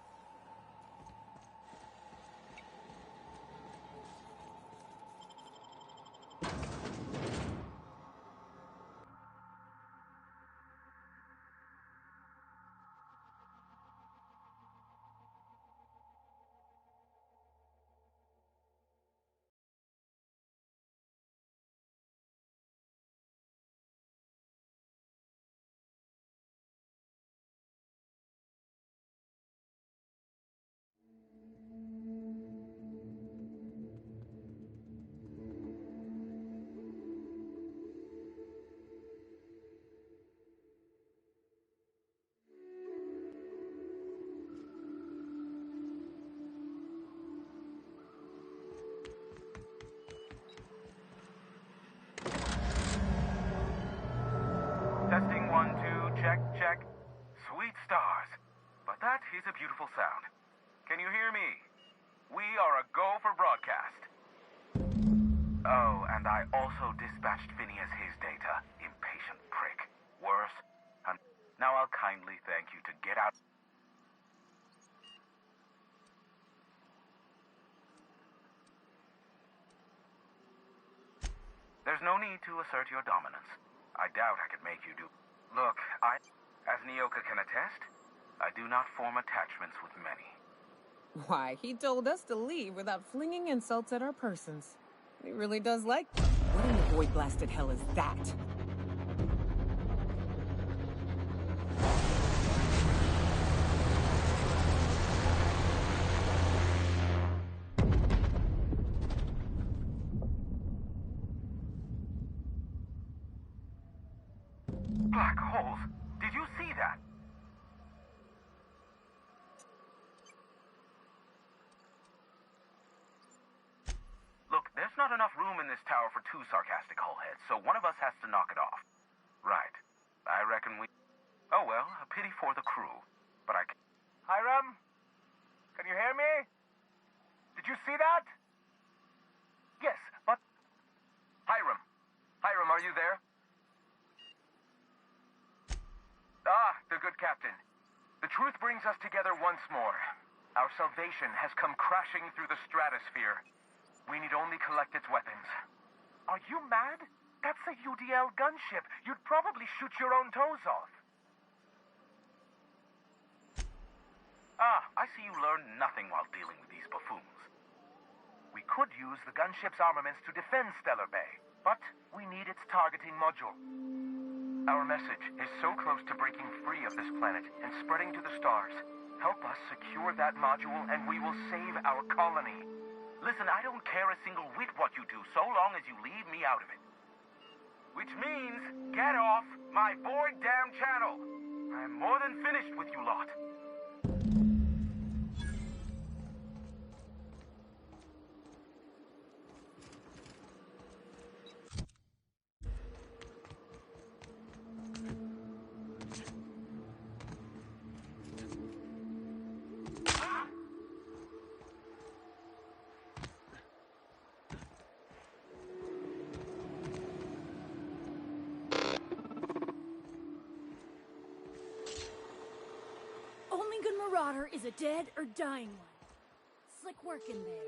Testing 1, 2, check, check. Sweet stars. But that is a beautiful sound. Can you hear me? We are a go for broadcast. Oh, and I also dispatched Phineas his data. Impatient prick. Worse. And now I'll kindly thank you to get out. There's no need to assert your dominance. I doubt I could make you do... Look, as Nyoka can attest, I do not form attachments with many. Why, he told us to leave without flinging insults at our persons. He really does like... What in the boy-blasted hell is that? Black holes! Did you see that? Look, there's not enough room in this tower for two sarcastic hullheads, so one of us has to knock it off. Right. I reckon we... Oh well, a pity for the crew. But I... Hiram? Can you hear me? Did you see that? Yes, but... Hiram! Hiram, are you there? The good captain. The truth brings us together once more. Our salvation has come crashing through the stratosphere. We need only collect its weapons. Are you mad? That's a UDL gunship. You'd probably shoot your own toes off. I see you learned nothing while dealing with these buffoons. We could use the gunship's armaments to defend Stellar Bay, but we need its targeting module. Our message is so close to breaking free of this planet and spreading to the stars. Help us secure that module and we will save our colony. Listen, I don't care a single whit what you do, so long as you leave me out of it. Which means, get off my bored damn channel. I'm more than finished with you lot. Only good Marauder is a dead or dying one. Slick work in there.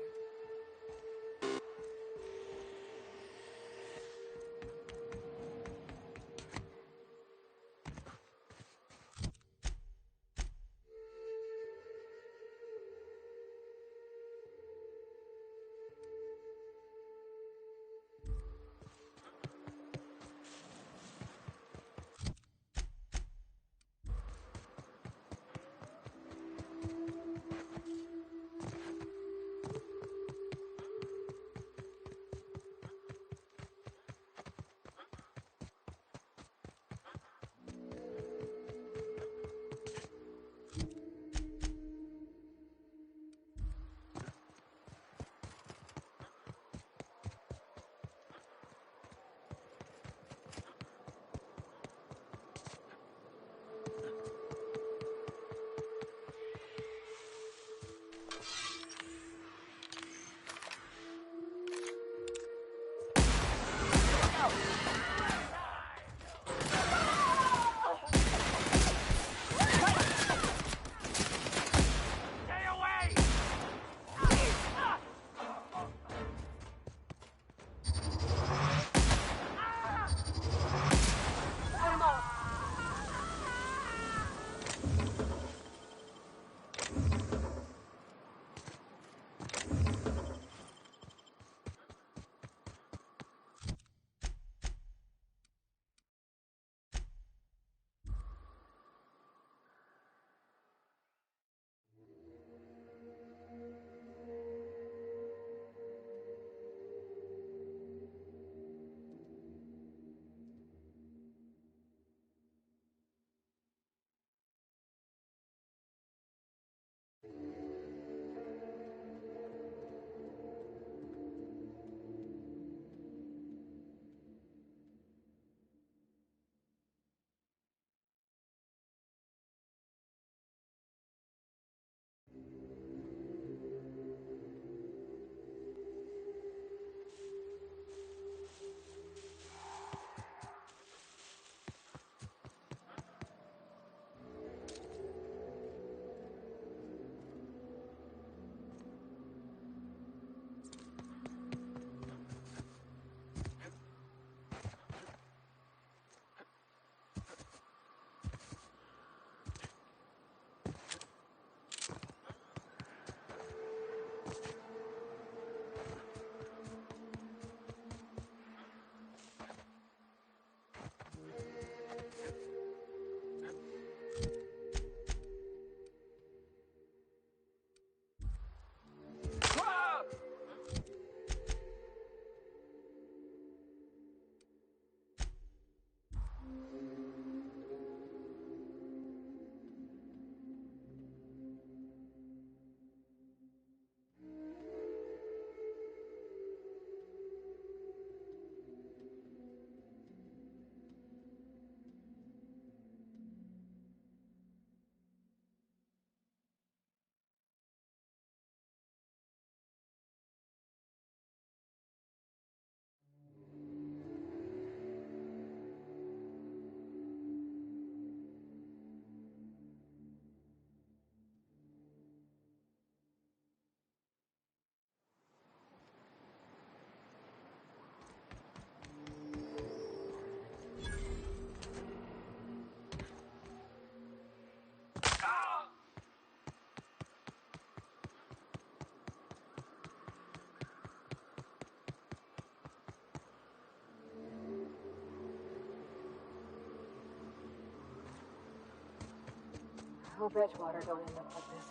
Hope Edgewater don't end up like this.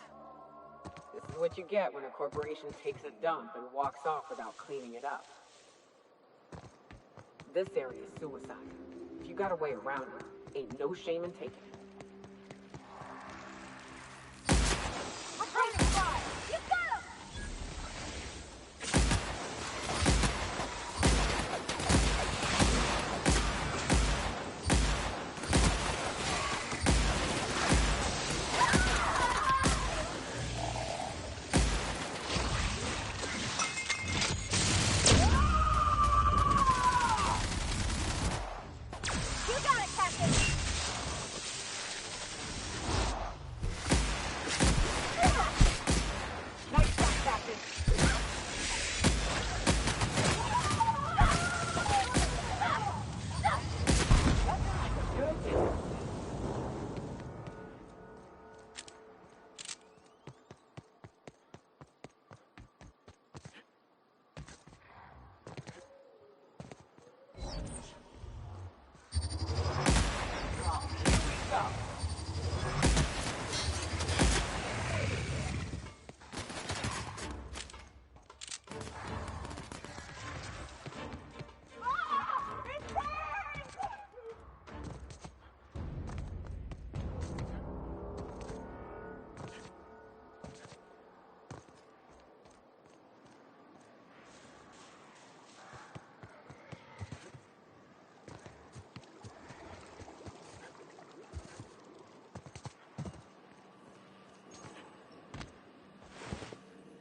This is what you get when a corporation takes a dump and walks off without cleaning it up. This area is suicide. If you got a way around it, ain't no shame in taking it.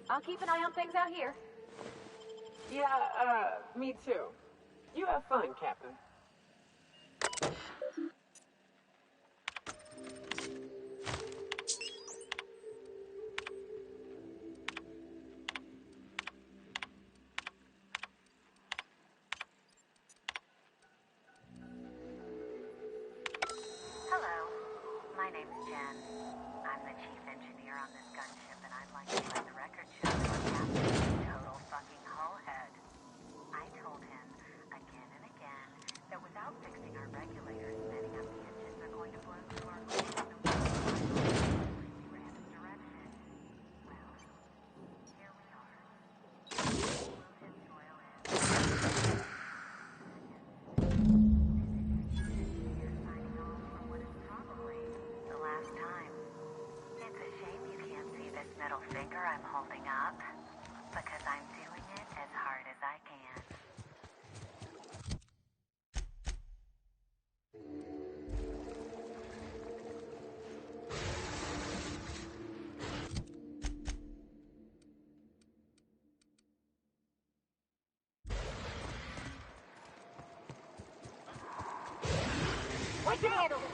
I'll keep an eye on things out here. Yeah, me too. You have fun, Captain. Hello, my name's Jen. I'm the chief engineer on this gunship, and I'd like to let the record show that our captain is a total fucking hullhead. I told him again and again that without fixing our regulators, spinning up the engines are going to blow through our windows and completely random direction. Well, here we are. Polluted soil and signing off from what is probably the last time. It's a shame you can't see this middle finger I'm holding up, because I'm doing it as hard as I can. We can handle this.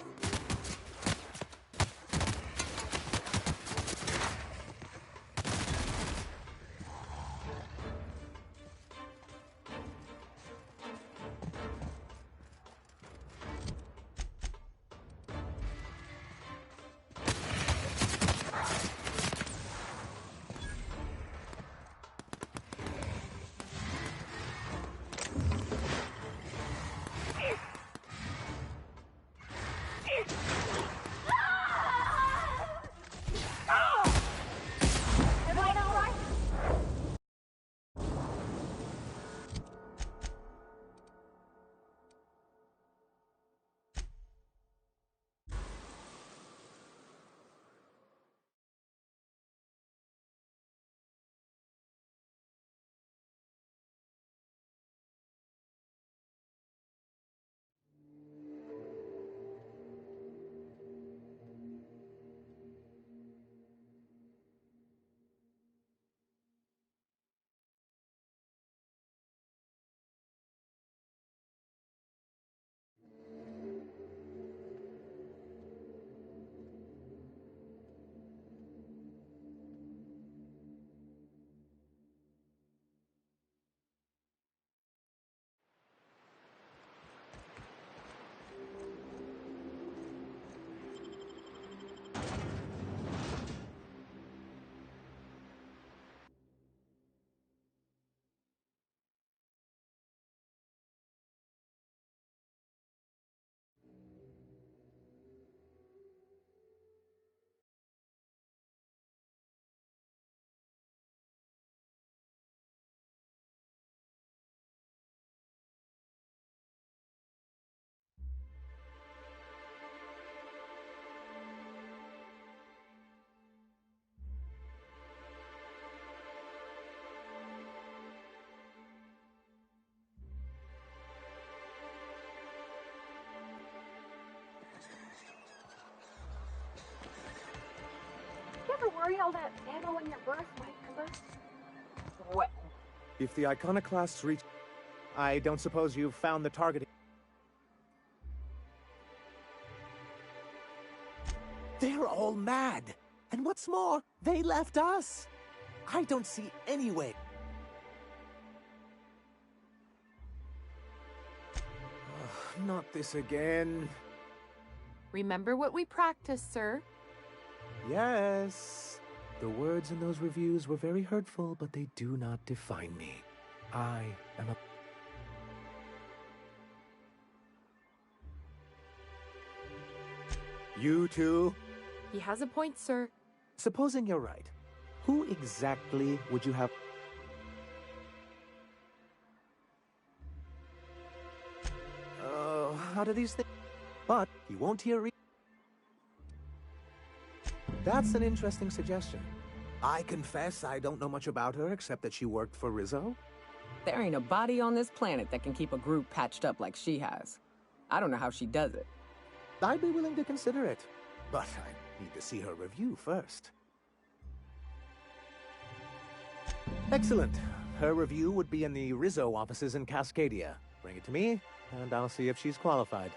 worry all that ammo in your berth might combust? What? If the iconoclasts reach... I don't suppose you've found the target... They're all mad! And what's more, they left us! I don't see any way... Not this again. Remember what we practiced, sir. Yes. The words in those reviews were very hurtful, but they do not define me. I am a... You too? He has a point, sir. Supposing you're right, who exactly would you have... How do these things... But he won't hear... That's an interesting suggestion. I confess I don't know much about her except that she worked for Rizzo. There ain't a body on this planet that can keep a group patched up like she has. I don't know how she does it. I'd be willing to consider it, but I need to see her review first. Excellent. Her review would be in the Rizzo offices in Cascadia. Bring it to me, and I'll see if she's qualified.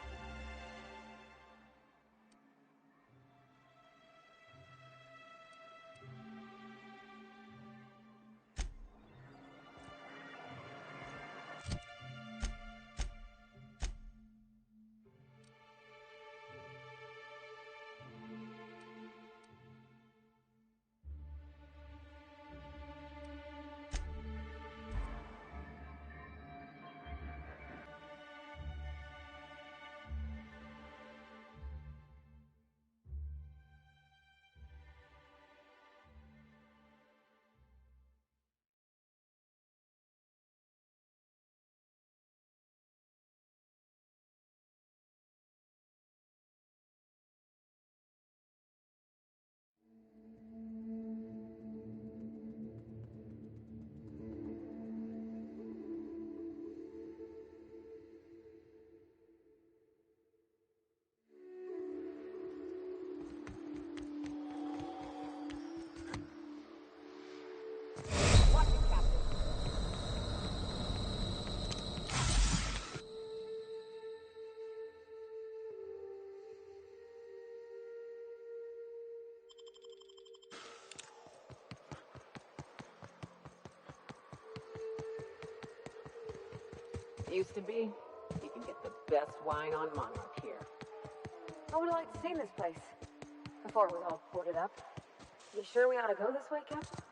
Used to be. You can get the best wine on Monarch here. I would like to see this place before it was all boarded up. You sure we ought to go this way, Captain?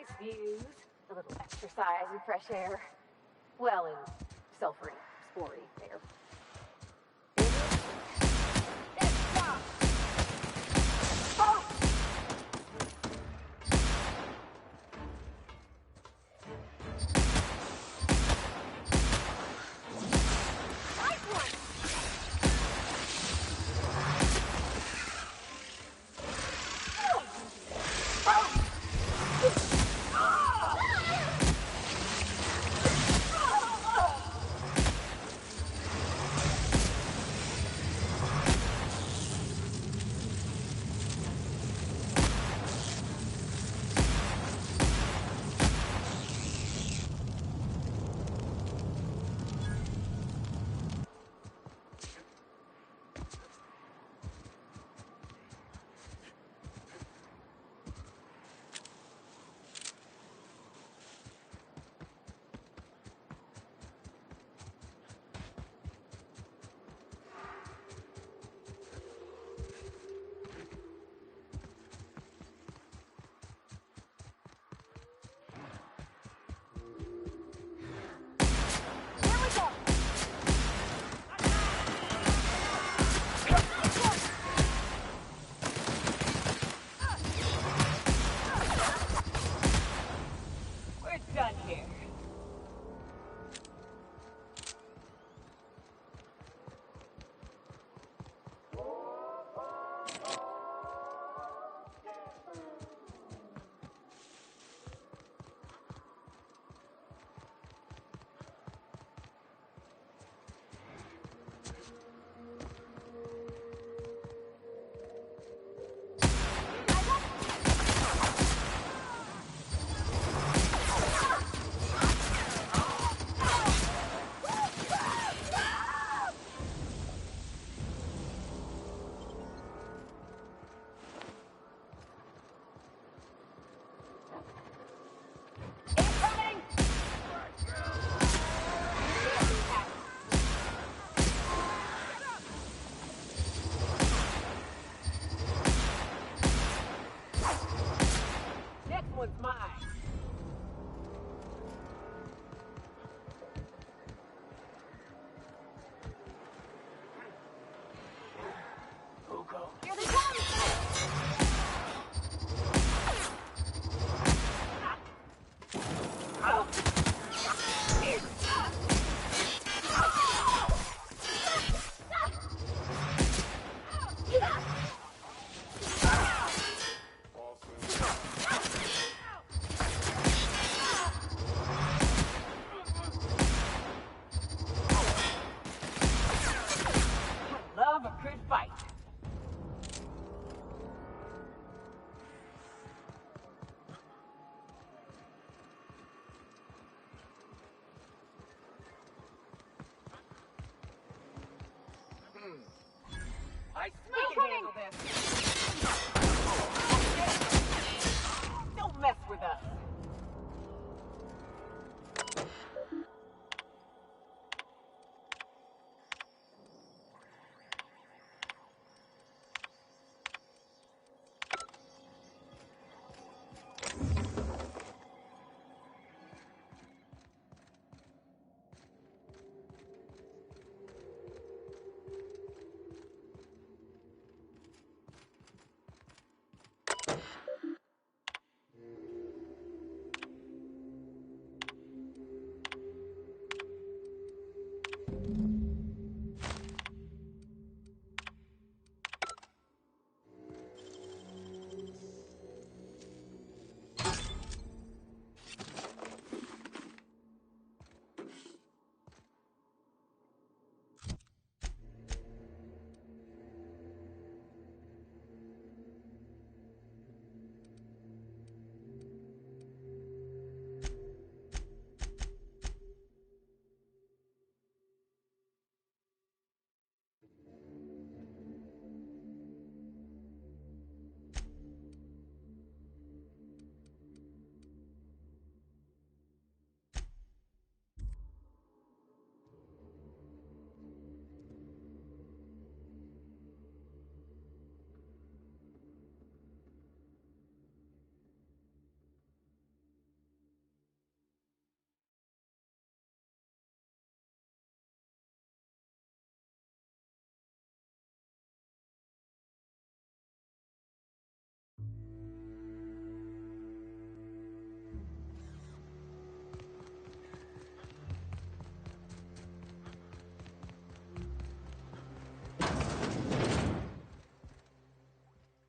nice views, a little exercise and fresh air. Well, and sulfury, spory air.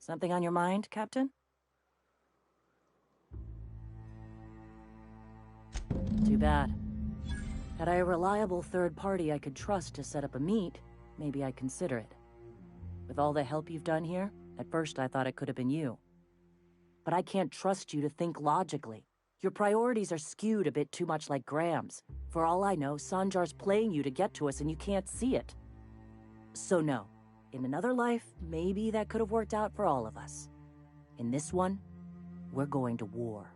Something on your mind, Captain? Too bad. Had I a reliable third party I could trust to set up a meet, maybe I'd consider it. With all the help you've done here, at first I thought it could have been you. But I can't trust you to think logically. Your priorities are skewed a bit too much like Graham's. For all I know, Sanjar's playing you to get to us and you can't see it. So no. In another life, maybe that could have worked out for all of us. In this one, we're going to war.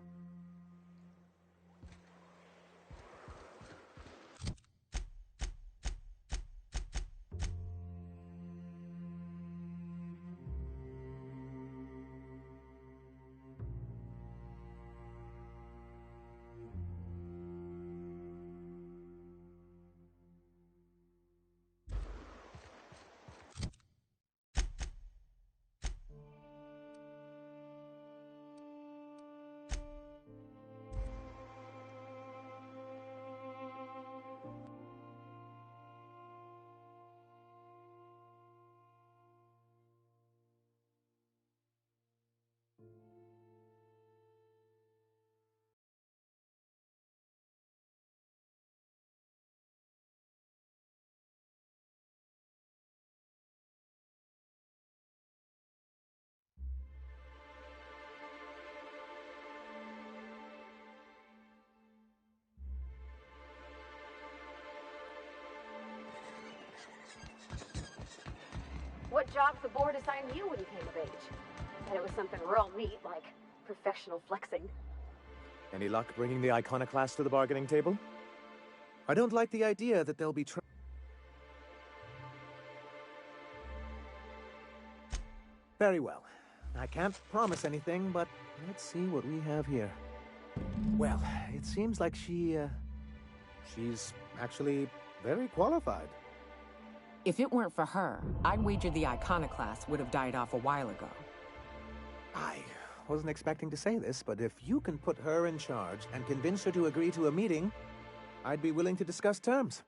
What jobs the board assigned you when you came of age? And it was something real neat, like professional flexing. Any luck bringing the iconoclast to the bargaining table? I don't like the idea that they'll be Very well. I can't promise anything, but let's see what we have here. Well, it seems like she's actually very qualified. If it weren't for her, I'd wager the iconoclast would have died off a while ago. I wasn't expecting to say this, but if you can put her in charge and convince her to agree to a meeting, I'd be willing to discuss terms.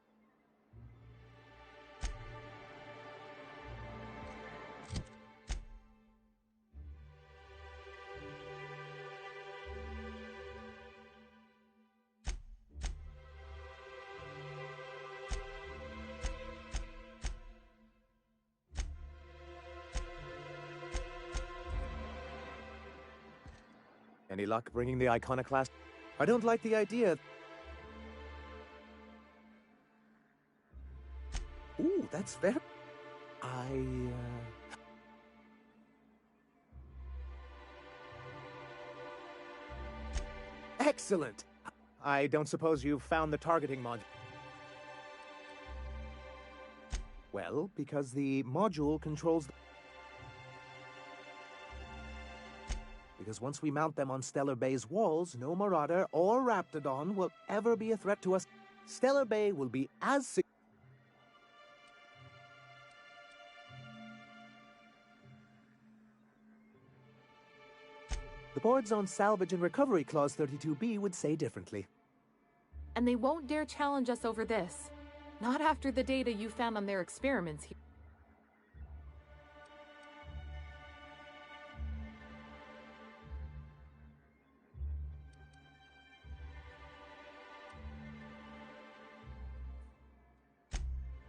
Any luck bringing the iconoclast? I don't like the idea. Ooh, that's very... Excellent! I don't suppose you've found the targeting module. Well, because the module controls... Because once we mount them on Stellar Bay's walls, no Marauder or Raptidon will ever be a threat to us. Stellar Bay will be as... The board's own Salvage and Recovery Clause 32B would say differently. And they won't dare challenge us over this. Not after the data you found on their experiments here.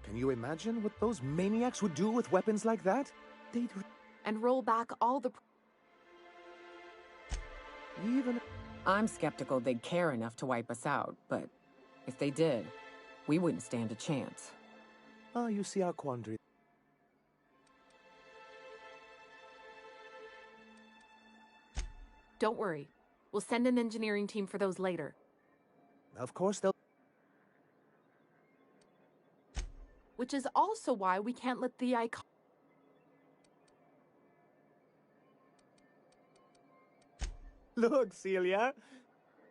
Can you imagine what those maniacs would do with weapons like that? They'd... And roll back all the... Even... I'm skeptical they'd care enough to wipe us out, but if they did, we wouldn't stand a chance. Ah, you see our quandary. Don't worry. We'll send an engineering team for those later. Of course they'll... Which is also why we can't let the icon... Look, Celia.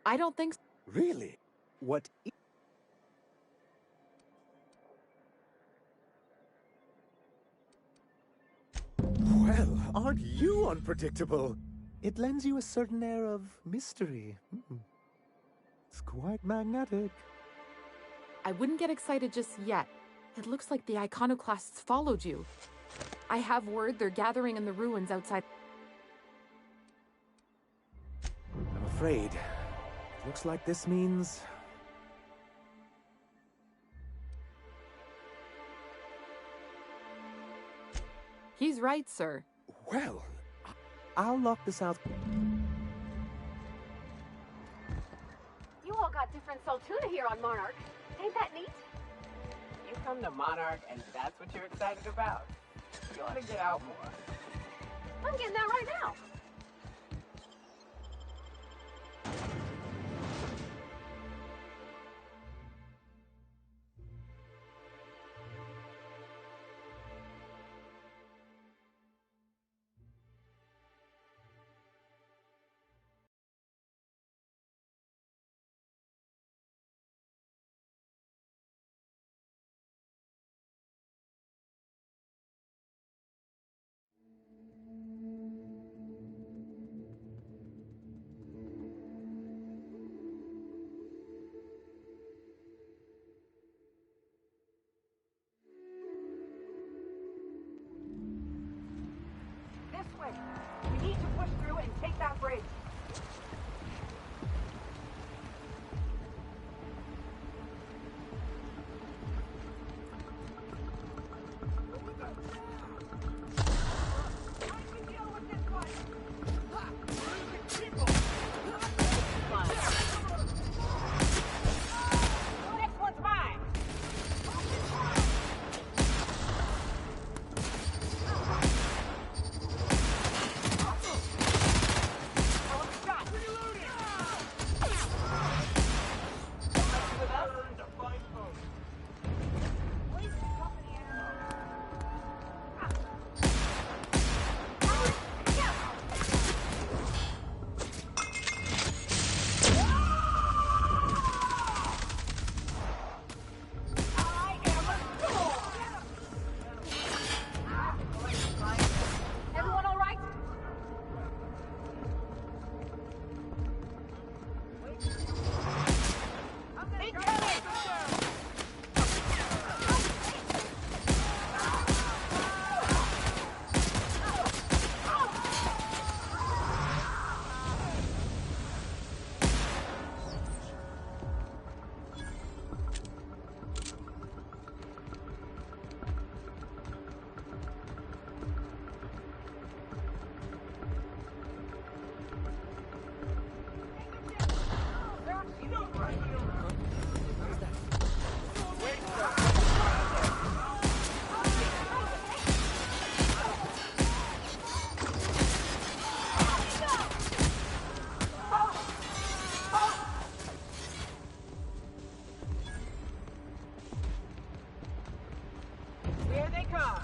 I don't think so. Really? What... Well, aren't you unpredictable? It lends you a certain air of mystery. It's quite magnetic. I wouldn't get excited just yet. It looks like the iconoclasts followed you. I have word they're gathering in the ruins outside. afraid. Looks like this means... He's right, sir. Well, I'll lock the south... You all got different Saltuna here on Monarch. Ain't that neat? You come to Monarch and that's what you're excited about? You ought to get out more. I'm getting that right now. This way. We need to push through and take that bridge. Here they come.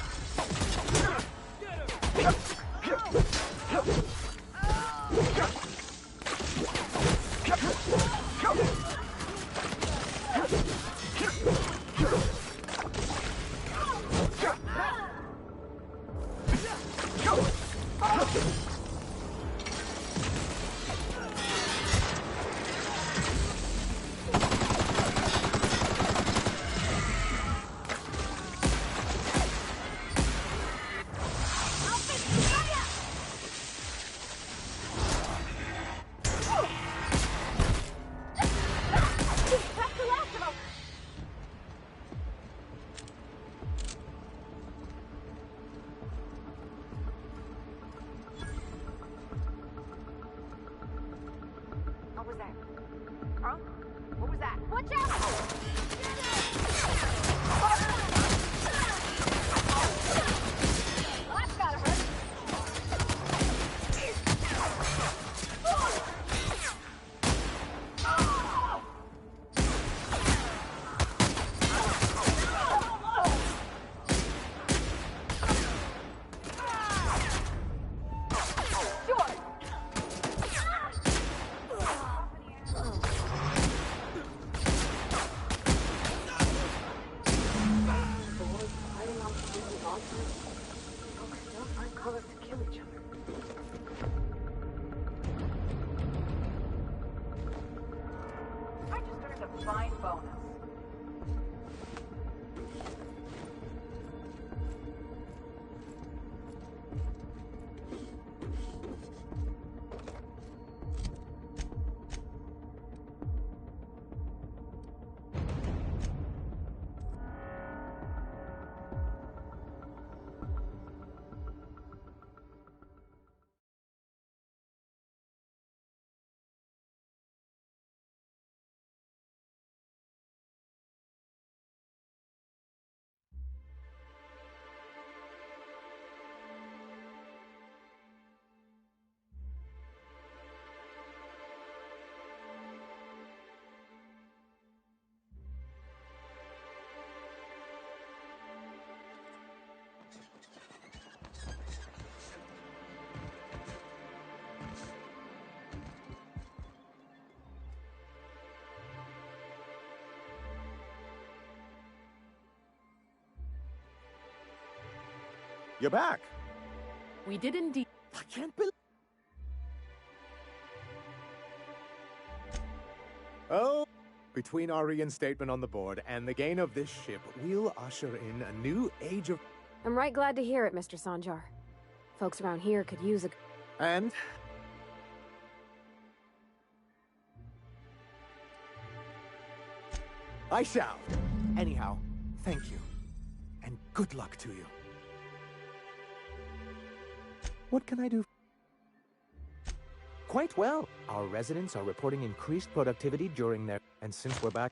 You're back. We did indeed. I can't believe... Oh, between our reinstatement on the board and the gain of this ship, we'll usher in a new age of... I'm right glad to hear it, Mr. Sanjar. Folks around here could use a... And... I shall. Anyhow, thank you. And good luck to you. What can I do? Quite well. Our residents are reporting increased productivity during their... And since we're back...